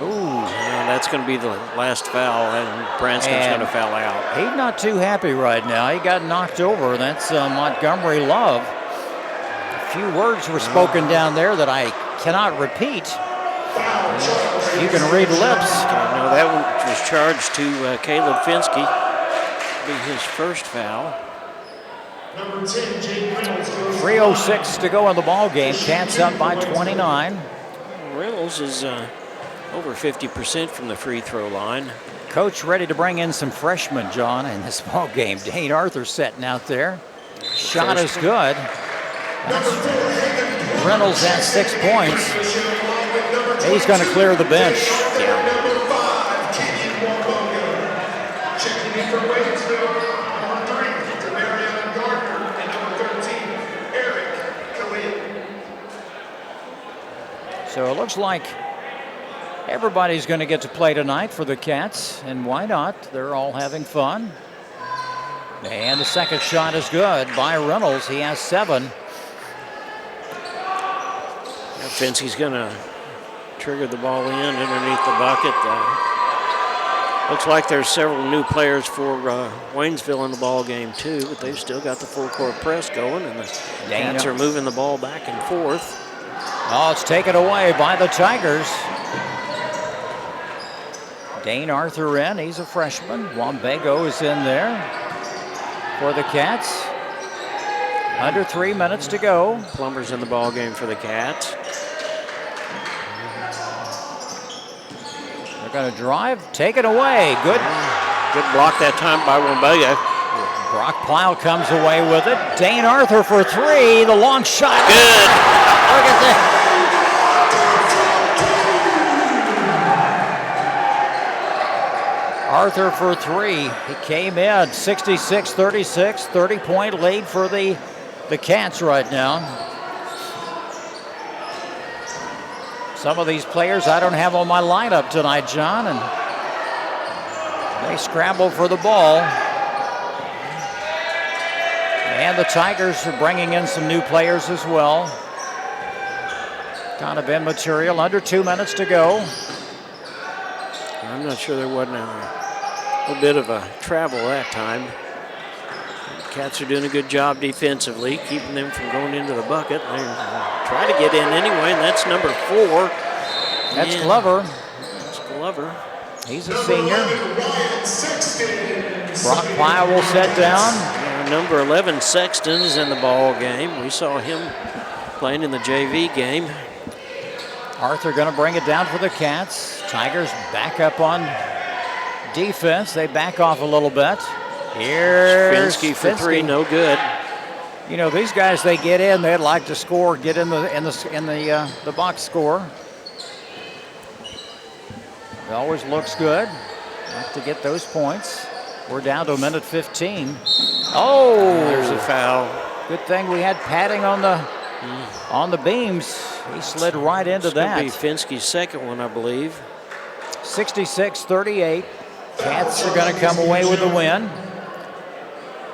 Ooh. That's going to be the last foul, and Branscombe's going to foul out. He's not too happy right now. He got knocked over. That's Montgomery Love. A few words were spoken down there that I cannot repeat. You can read lips. No, that one was charged to Caleb Finsky. Be his first foul. 3:06 to go in the ball game. Cats up by 29. Reynolds is over 50% from the free throw line. Coach ready to bring in some freshmen, John, in this ball game. Dane Arthur setting out there. Shot is good. Reynolds has 6 points. He's going to clear the bench. Checking in for Waynesville, number 3, Mariana Gardner, and number 13, Eric Khalil. So it looks like everybody's going to get to play tonight for the Cats, and why not? They're all having fun. And the second shot is good by Reynolds. He has 7. Finsky's going to trigger the ball in underneath the bucket. Looks like there's several new players for Waynesville in the ball game too, but they've still got the full court press going, and the Cats are moving the ball back and forth. Oh, it's taken away by the Tigers. Dane Arthur in, he's a freshman. Wambego is in there for the Cats. Under 3 minutes to go. Plummer's in the ball game for the Cats. They're going to drive, take it away. Good block that time by Wambego. Brock Pyle comes away with it. Dane Arthur for 3. The long shot. Good. Look at that. Arthur for 3. He came in 66-36, 30-point lead for the Cats right now. Some of these players I don't have on my lineup tonight, John, and they scramble for the ball. And the Tigers are bringing in some new players as well. Kind of immaterial, under 2 minutes to go. I'm not sure there wasn't a bit of a travel that time. The Cats are doing a good job defensively, keeping them from going into the bucket. They're trying to get in anyway, and that's number 4. That's Glover. That's Glover. He's a senior. Brock Pyle will set down. Number 11, Sexton, is in the ball game. We saw him playing in the JV game. Arthur going to bring it down for the Cats. Tigers back up on defense. They back off a little bit. Here's Finsky for 3, no good. You know, these guys, they get in, they'd like to score, get in the box score. It always looks good. Like to get those points. We're down to 1:15. Oh, there's a foul. Good thing we had padding on the beams. He slid right into that. It's going to be Finsky's second one, I believe. 66-38. Cats are going to come away with the win.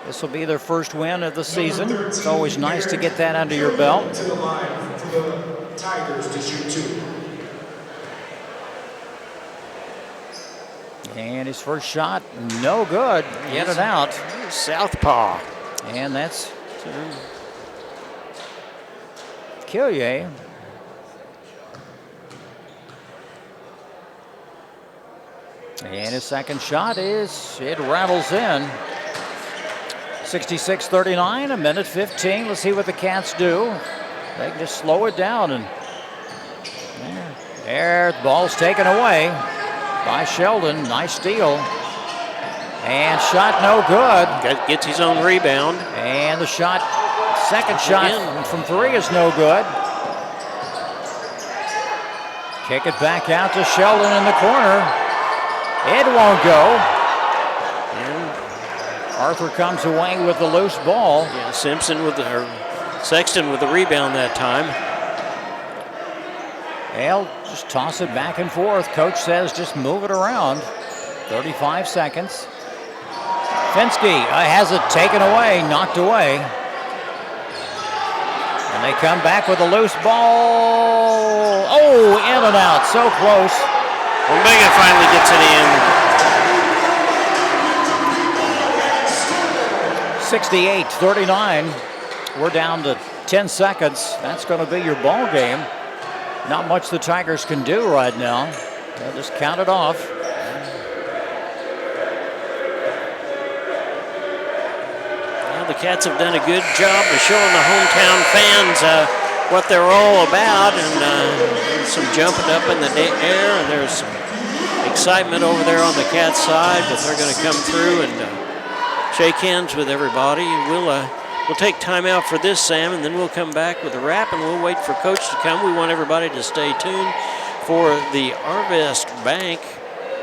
This will be their first win of the season. It's always nice to get that under your belt. To the line for the Tigers to shoot 2. And his first shot, no good. Get it out. Southpaw. And that's Killier. And his second shot it rattles in. 66-39, 1:15. Let's see what the Cats do. They can just slow it down. And there, the ball's taken away by Sheldon. Nice steal. And shot no good. Gets his own rebound. And the second shot from 3 is no good. Kick it back out to Sheldon in the corner. It won't go. And Arthur comes away with the loose ball. Yeah, Sexton with the rebound that time. They'll just toss it back and forth. Coach says just move it around. 35 seconds. Finsky has it taken away, knocked away. And they come back with a loose ball. Oh, in and out, so close. Omega finally gets it in. 68-39. We're down to 10 seconds. That's going to be your ball game. Not much the Tigers can do right now. They'll just count it off. Well, the Cats have done a good job of showing the hometown fans what they're all about, and some jumping up in the air, and there's some excitement over there on the Cats side, but they're going to come through and shake hands with everybody. We'll take time out for this, Sam, and then we'll come back with a wrap, and we'll wait for Coach to come. We want everybody to stay tuned for the Arvest Bank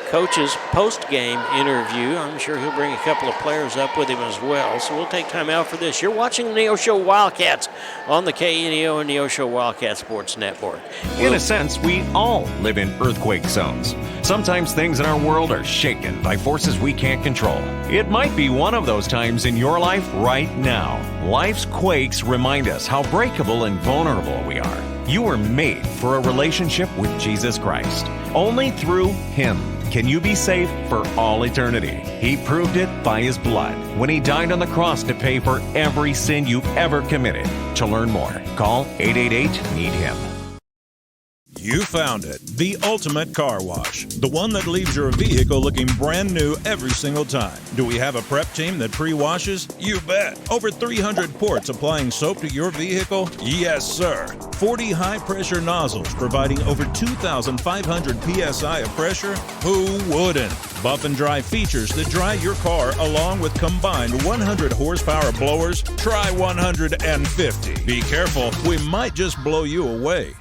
coach's post-game interview. I'm sure he'll bring a couple of players up with him as well. So we'll take time out for this. You're watching the Neosho Wildcats on the KNEO and Neosho Wildcat Sports Network. In a sense, we all live in earthquake zones. Sometimes things in our world are shaken by forces we can't control. It might be one of those times in your life right now. Life's quakes remind us how breakable and vulnerable we are. You were made for a relationship with Jesus Christ. Only through Him can you be safe for all eternity. He proved it by His blood when He died on the cross to pay for every sin you've ever committed. To learn more, call 888-NEED-HIM. You found it, the ultimate car wash, the one that leaves your vehicle looking brand new every single time. Do we have a prep team that pre-washes? You bet. Over 300 ports applying soap to your vehicle? Yes, sir. 40 high-pressure nozzles providing over 2,500 psi of pressure? Who wouldn't? Buff and dry features that dry your car along with combined 100 horsepower blowers? Try 150. Be careful, we might just blow you away.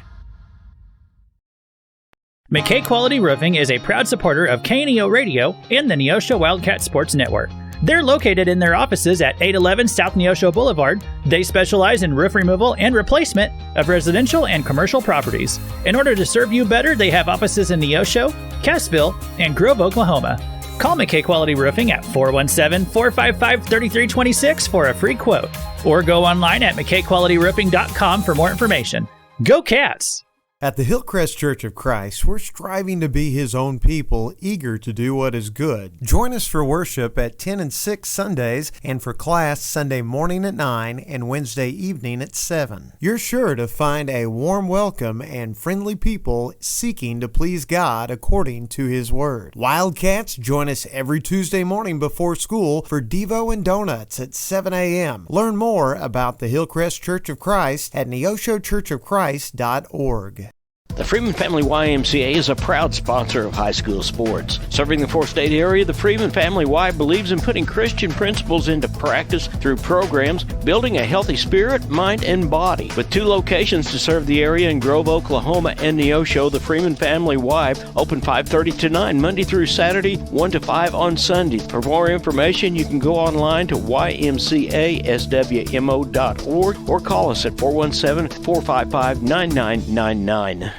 McKay Quality Roofing is a proud supporter of KNEO Radio and the Neosho Wildcat Sports Network. They're located in their offices at 811 South Neosho Boulevard. They specialize in roof removal and replacement of residential and commercial properties. In order to serve you better, they have offices in Neosho, Cassville, and Grove, Oklahoma. Call McKay Quality Roofing at 417-455-3326 for a free quote, or go online at McKayQualityRoofing.com for more information. Go Cats! At the Hillcrest Church of Christ, we're striving to be His own people, eager to do what is good. Join us for worship at 10 and 6 Sundays, and for class Sunday morning at 9 and Wednesday evening at 7. You're sure to find a warm welcome and friendly people seeking to please God according to His Word. Wildcats, join us every Tuesday morning before school for Devo and Donuts at 7 a.m. Learn more about the Hillcrest Church of Christ at neoshochurchofchrist.org. The Freeman Family YMCA is a proud sponsor of high school sports. Serving the four-state area, the Freeman Family Y believes in putting Christian principles into practice through programs, building a healthy spirit, mind, and body. With 2 locations to serve the area in Grove, Oklahoma, and Neosho, the Freeman Family Y open 5:30 to 9 Monday through Saturday, 1 to 5 on Sunday. For more information, you can go online to ymcaswmo.org or call us at 417-455-9999.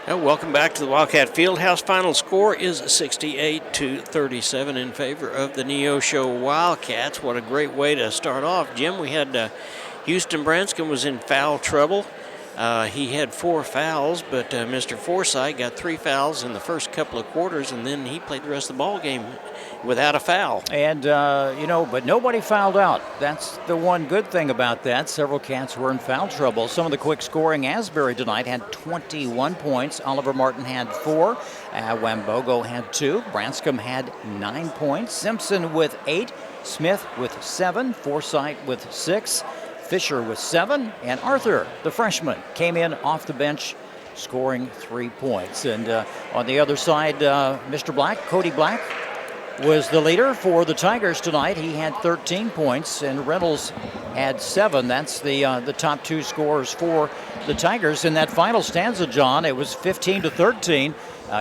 Now, welcome back to the Wildcat Fieldhouse. Final score is 68-37 in favor of the Neosho Wildcats. What a great way to start off. Jim, we had Houston Branscombe was in foul trouble. He had 4 fouls, but Mr. Forsythe got 3 fouls in the first couple of quarters, and then he played the rest of the ball game without a foul. And, but nobody fouled out. That's the one good thing about that. Several Cats were in foul trouble. Some of the quick scoring, Asbury tonight had 21 points. Oliver Martin had 4. Wambogo had 2. Branscombe had 9 points. Simpson with 8. Smith with 7. Forsythe with 6. Fisher with 7. And Arthur, the freshman, came in off the bench scoring 3 points. And on the other side, Mr. Black, Cody Black, was the leader for the Tigers tonight. He had 13 points, and Reynolds had 7. That's the top 2 scorers for the Tigers. In that final stanza, John, it was 15-13.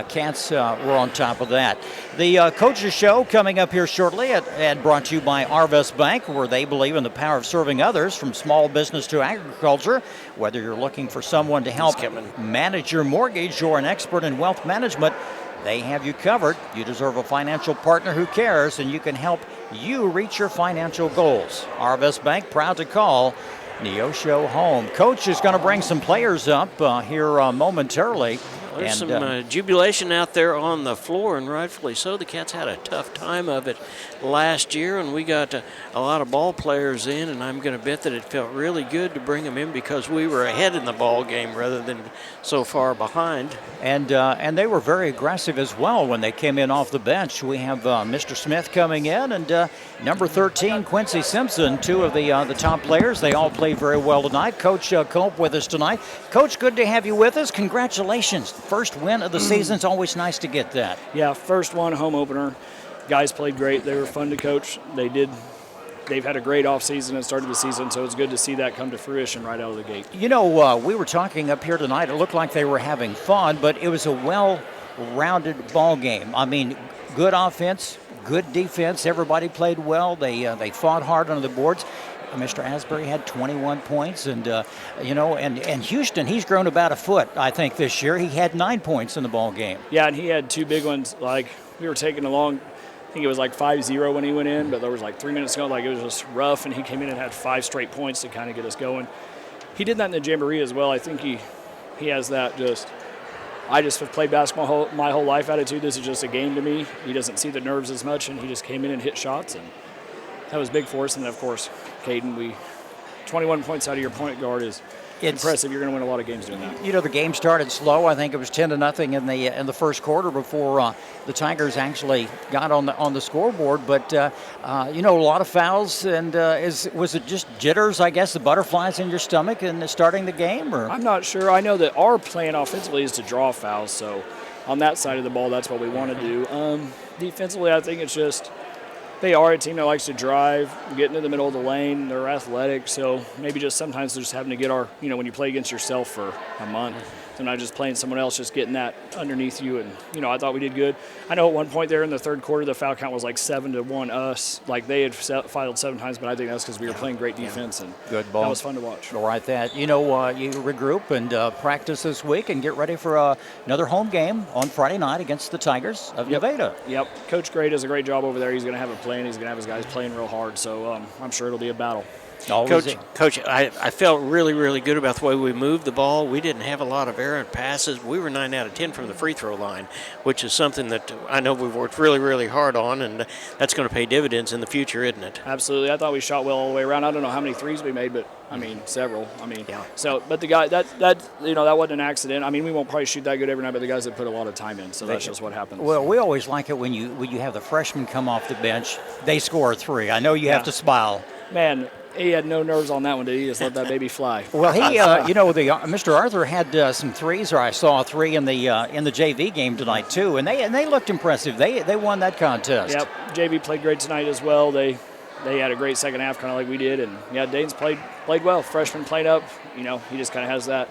Cats were on top of that. The Coaches Show coming up here shortly, and brought to you by Arvest Bank, where they believe in the power of serving others, from small business to agriculture. Whether you're looking for someone to help manage your mortgage or an expert in wealth management, they have you covered. You deserve a financial partner who cares, and you can help you reach your financial goals. Arvest Bank, proud to call Neosho home. Coach is going to bring some players up here momentarily. There's some jubilation out there on the floor, and rightfully so. The Cats had a tough time of it last year, and we got a lot of ball players in, and I'm going to bet that it felt really good to bring them in because we were ahead in the ball game rather than so far behind. And they were very aggressive as well when they came in off the bench. We have Mr. Smith coming in, and number 13, Quincy Simpson, two of the top players. They all played very well tonight. Coach Culp with us tonight. Coach, good to have you with us. Congratulations. First win of the season. It's always nice to get that. Yeah, first one, home opener. Guys played great. They were fun to coach. They've had a great offseason and started the season, so it's good to see that come to fruition right out of the gate. You know, we were talking up here tonight. It looked like they were having fun, but it was a well-rounded ball game. I mean, good offense, good defense. Everybody played well. They fought hard on the boards. Mr. Asbury had 21 points, and and Houston, he's grown about a foot, I think, this year. He had 9 points in the ball game. Yeah, and he had two big ones. Like, we were taking along, I think it was like 5-0 when he went in, but there was like 3 minutes ago, like it was just rough, and he came in and had 5 straight points to kind of get us going. He did that in the Jamboree as well. I think he has that I just have played basketball my whole life attitude. This is just a game to me. He doesn't see the nerves as much, and he just came in and hit shots, and that was big for us. And then, of course, Caden, 21 points out of your point guard is impressive. You're going to win a lot of games doing that. You know, the game started slow. I think it was 10-0 in the first quarter before the Tigers actually got on the scoreboard. But a lot of fouls, and was it just jitters? I guess the butterflies in your stomach and starting the game, or I'm not sure. I know that our plan offensively is to draw fouls, so on that side of the ball, that's what we want to do. Defensively, I think it's just. They are a team that likes to drive, get into the middle of the lane. They're athletic, so maybe just sometimes they're just having to get when you play against yourself for a month, they're not just playing someone else, just getting that underneath you. And, I thought we did good. I know at one point there in the third quarter, the foul count was like 7-1 us. Like they had fouled 7 times, but I think that's because we were playing great defense. And good ball. That was fun to watch. All right, you regroup and practice this week and get ready for another home game on Friday night against the Tigers of Nevada. Yep. Coach Gray does a great job over there. He's going to have a plan. He's going to have his guys playing real hard, so I'm sure it'll be a battle. Coach, I felt really, really good about the way we moved the ball. We didn't have a lot of errant passes. We were 9 out of 10 from the free throw line, which is something that I know we've worked really, really hard on, and that's going to pay dividends in the future, isn't it? Absolutely. I thought we shot well all the way around. I don't know how many threes we made, but several. So, but the guy that wasn't an accident. We won't probably shoot that good every night, but the guys that put a lot of time in. So that's just what happens. Well, we always like it when you have the freshmen come off the bench. They score a 3. I know you have to smile. Man. He had no nerves on that one, did he? Just let that baby fly. Well, Mr. Arthur had some threes, or I saw a 3 in the JV game tonight too, and they looked impressive. They won that contest. Yep, JV played great tonight as well. They had a great second half, kind of like we did, and Dane's played well. Freshman played up. He just kind of has that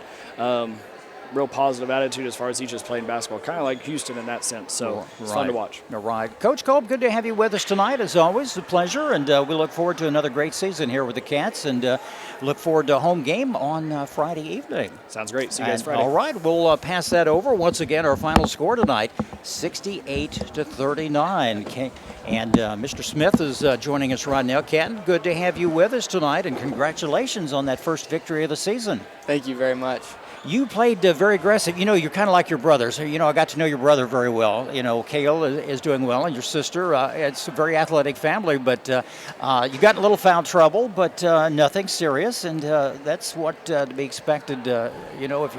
real positive attitude as far as he's just playing basketball, kind of like Houston in that sense. So it's fun to watch. All right. Coach Culp, good to have you with us tonight, as always. A pleasure, and we look forward to another great season here with the Cats, and look forward to a home game on Friday evening. Sounds great. See you guys Friday. All right. We'll pass that over. Once again, our final score tonight, 68-39. And Mr. Smith is joining us right now. Kenton, good to have you with us tonight, and congratulations on that first victory of the season. Thank you very much. You played very aggressive. You're kind of like your brothers. I got to know your brother very well. Kale is doing well, and your sister. It's a very athletic family, but you got in a little foul trouble, but nothing serious, and that's what to be expected. If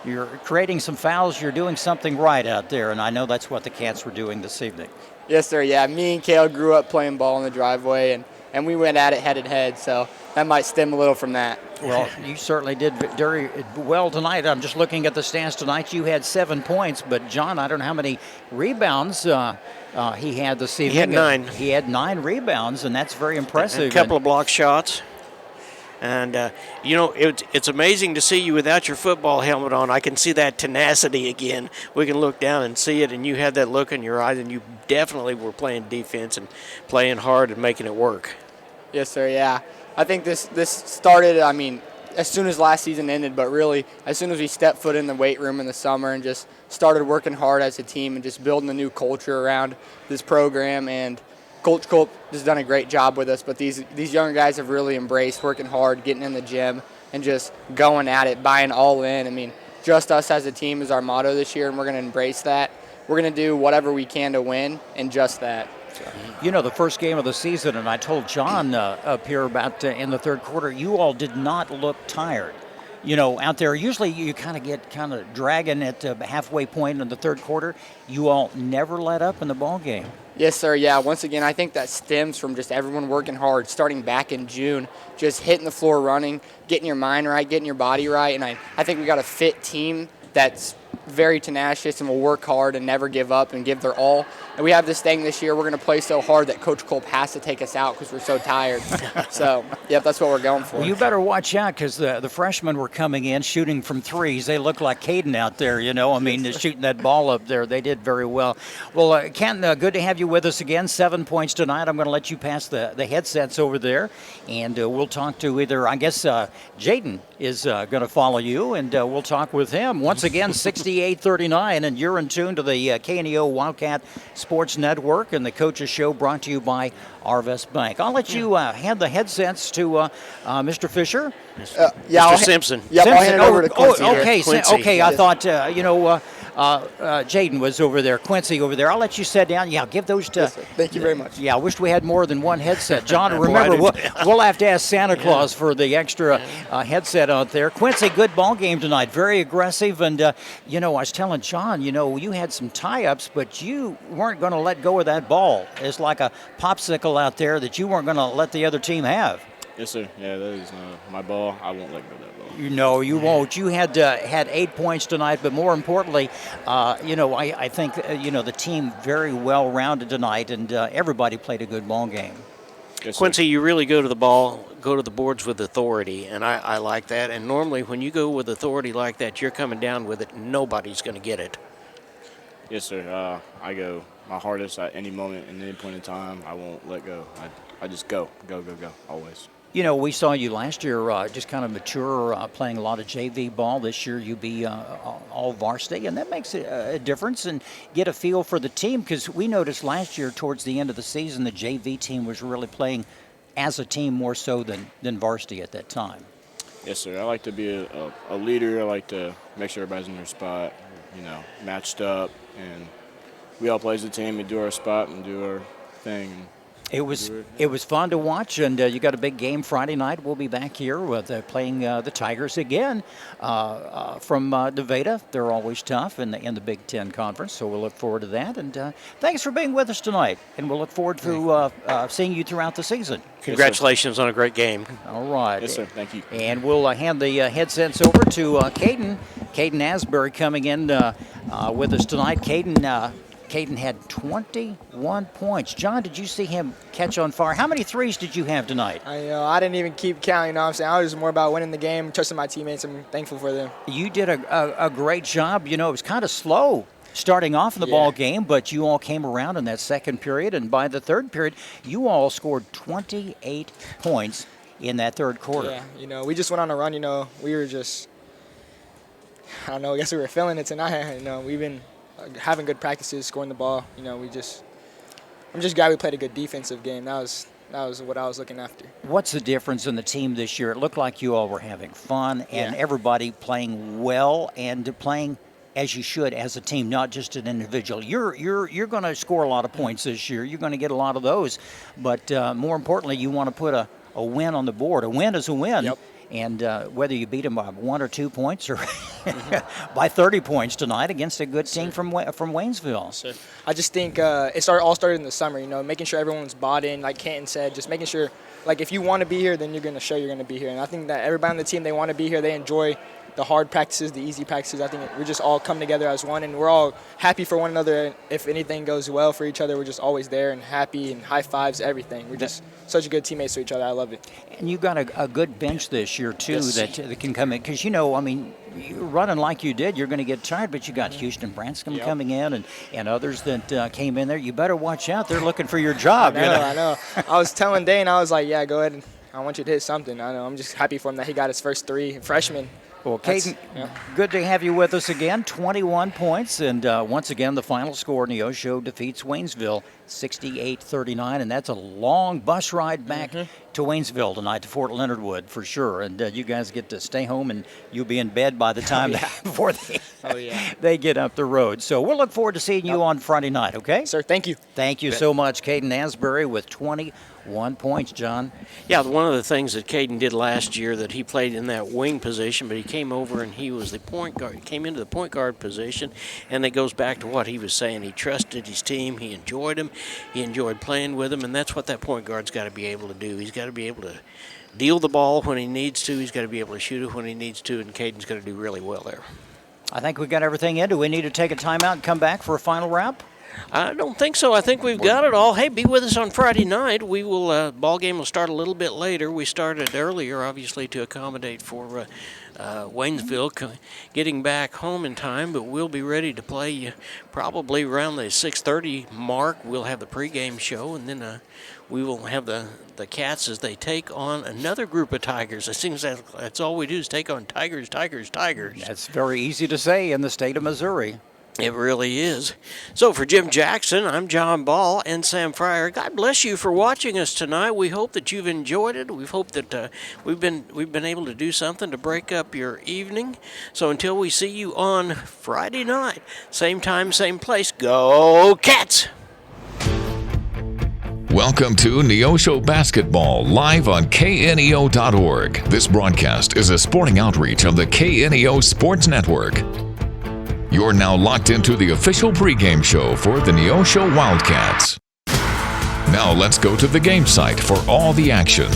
you're creating some fouls, you're doing something right out there, and I know that's what the Cats were doing this evening. Yes, sir. Yeah, me and Kale grew up playing ball in the driveway, and we went at it head-to-head, so that might stem a little from that. Well, you certainly did very well tonight. I'm just looking at the stats tonight. You had 7 points, but John, I don't know how many rebounds he had this evening. He had 9. He had 9 rebounds, and that's very impressive. And a couple of block shots. And, it's amazing to see you without your football helmet on. I can see that tenacity again. We can look down and see it, and you had that look in your eyes, and you definitely were playing defense and playing hard and making it work. Yes, sir, yeah. I think this started, as soon as last season ended, but really as soon as we stepped foot in the weight room in the summer and just started working hard as a team and just building a new culture around this program. And Coach Culp has done a great job with us, but these young guys have really embraced working hard, getting in the gym, and just going at it, buying all in. just us as a team is our motto this year, and we're going to embrace that. We're going to do whatever we can to win, and just that. So. You know, the first game of the season, and I told John up here about in the third quarter, you all did not look tired. You know, out there, usually you kind of get dragging at the halfway point in the third quarter. You all never let up in the ball game. Yes, sir. Yeah, once again, I think that stems from just everyone working hard, starting back in June, just hitting the floor running, getting your mind right, getting your body right. And I think we got a fit team that's very tenacious and will work hard and never give up and give their all. And we have this thing this year, we're going to play so hard that Coach Culp has to take us out because we're so tired. So, yep, that's what we're going for. Well, you better watch out because the freshmen were coming in shooting from threes. They look like Caden out there, you know. I mean, shooting that ball up there. They did very well. Well, Kent, good to have you with us again. 7 points tonight. I'm going to let you pass the headsets over there, and we'll talk to either, I guess, Jaden is going to follow you, and we'll talk with him. Once again, 68-39, and you're in tune to the KNEO Wildcat Sports Network and the Coaches Show brought to you by Arvest Bank. I'll let you hand the headsets to Mr. Fisher. Mr. Simpson. Yep, I'll hand it over to Quincy. Okay. I thought, Jaden was over there, Quincy over there. I'll let you sit down. Yeah, give those to. Yes, thank you very much. Yeah, I wish we had more than one headset. John, remember, we'll have to ask Santa Claus for the extra headset out there. Quincy, good ball game tonight. Very aggressive. And, I was telling John, you had some tie-ups, but you weren't going to let go of that ball. It's like a popsicle out there that you weren't going to let the other team have. Yes, sir. Yeah, that is my ball. I won't let go of that ball. You won't. You had 8 points tonight, but more importantly, I think, the team very well-rounded tonight, and everybody played a good ball game. Yes, Quincy, you really go to the boards with authority, and I like that. And normally when you go with authority like that, you're coming down with it. Nobody's going to get it. Yes, sir. I go my hardest at any moment and any point in time. I won't let go. I just go, always. We saw you last year just kind of mature, playing a lot of JV ball. This year you be all varsity, and that makes a difference and get a feel for the team because we noticed last year towards the end of the season the JV team was really playing as a team more so than varsity at that time. Yes, sir. I like to be a leader. I like to make sure everybody's in their spot, matched up, and we all play as a team. We do our spot and do our thing. It was fun to watch, and you got a big game Friday night. We'll be back here with playing the Tigers again from Nevada. They're always tough in the Big Ten Conference, so we'll look forward to that. And thanks for being with us tonight, and we'll look forward to seeing you throughout the season. Congratulations on a great game. All right. Yes, sir. Thank you. And we'll hand the headsets over to Caden Asbury coming in with us tonight. Caden had 21 points. John, did you see him catch on fire? How many threes did you have tonight? I didn't even keep counting. I was more about winning the game, trusting my teammates. I'm thankful for them. You did a great job. It was kind of slow starting off in the ball game, but you all came around in that second period, and by the third period, you all scored 28 points in that third quarter. Yeah, we just went on a run. We were just, I guess we were feeling it tonight. We've been having good practices, scoring the ball. I'm just glad we played a good defensive game. That was what I was looking after. What's the difference in the team this year? It looked like you all were having fun and everybody playing well and playing as you should as a team, not just an individual. You're going to score a lot of points this year. You're going to get a lot of those, but more importantly, you want to put a win on the board. A win is a win. Yep. And whether you beat them by 1 or 2 points or by 30 points tonight against a good team from Waynesville. Sure. I just think it all started in the summer, making sure everyone's bought in, like Canton said, just making sure, if you want to be here, then you're going to show you're going to be here. And I think that everybody on the team, they want to be here. They enjoy the hard practices, the easy practices. I think we just all come together as one, and we're all happy for one another. If anything goes well for each other, we're just always there and happy and high fives, everything. We're just such a good teammates to each other. I love it. And you got a good bench this year, too, that can come in. Because, you're running like you did, you're going to get tired, but you got Houston Branscombe coming in and others that came in there. You better watch out. They're looking for your job. I know. I was telling Dane, I was like, yeah, go ahead. I want you to hit something. I know. I'm just happy for him that he got his first 3 freshman. Well, Caden, good to have you with us again. 21 points, and once again, the final score, Neosho defeats Waynesville 68-39, and that's a long bus ride back to Waynesville tonight, to Fort Leonard Wood for sure. And you guys get to stay home, and you'll be in bed by the time before they get up the road. So we'll look forward to seeing you on Friday night, okay? Sir, thank you. Thank you so much, Caden Asbury with 21 points, John. Yeah, one of the things that Caden did last year, that he played in that wing position, but he came over and he was the point guard. He came into the point guard position, and it goes back to what he was saying. He trusted his team. He enjoyed them. He enjoyed playing with them, and that's what that point guard's got to be able to do. He's got to be able to deal the ball when he needs to. He's got to be able to shoot it when he needs to, and Caden's going to do really well there. I think we got everything in. Do we need to take a timeout and come back for a final wrap? I don't think so. I think we've got it all. Hey, be with us on Friday night. We will. Ball game will start a little bit later. We started earlier, obviously, to accommodate for Waynesville getting back home in time, but we'll be ready to play probably around the 6:30 mark. We'll have the pregame show, and then we will have the Cats as they take on another group of Tigers. It seems that's all we do is take on Tigers. That's very easy to say in the state of Missouri. It really is. So for Jim Jackson, I'm John Ball and Sam Fryer. God bless you for watching us tonight. We hope that you've enjoyed it. We hope that we've been able to do something to break up your evening. So until we see you on Friday night, same time, same place, go Cats! Welcome to Neosho Basketball, live on KNEO.org. This broadcast is a sporting outreach of the KNEO Sports Network. You're now locked into the official pregame show for the Neosho Wildcats. Now let's go to the game site for all the action.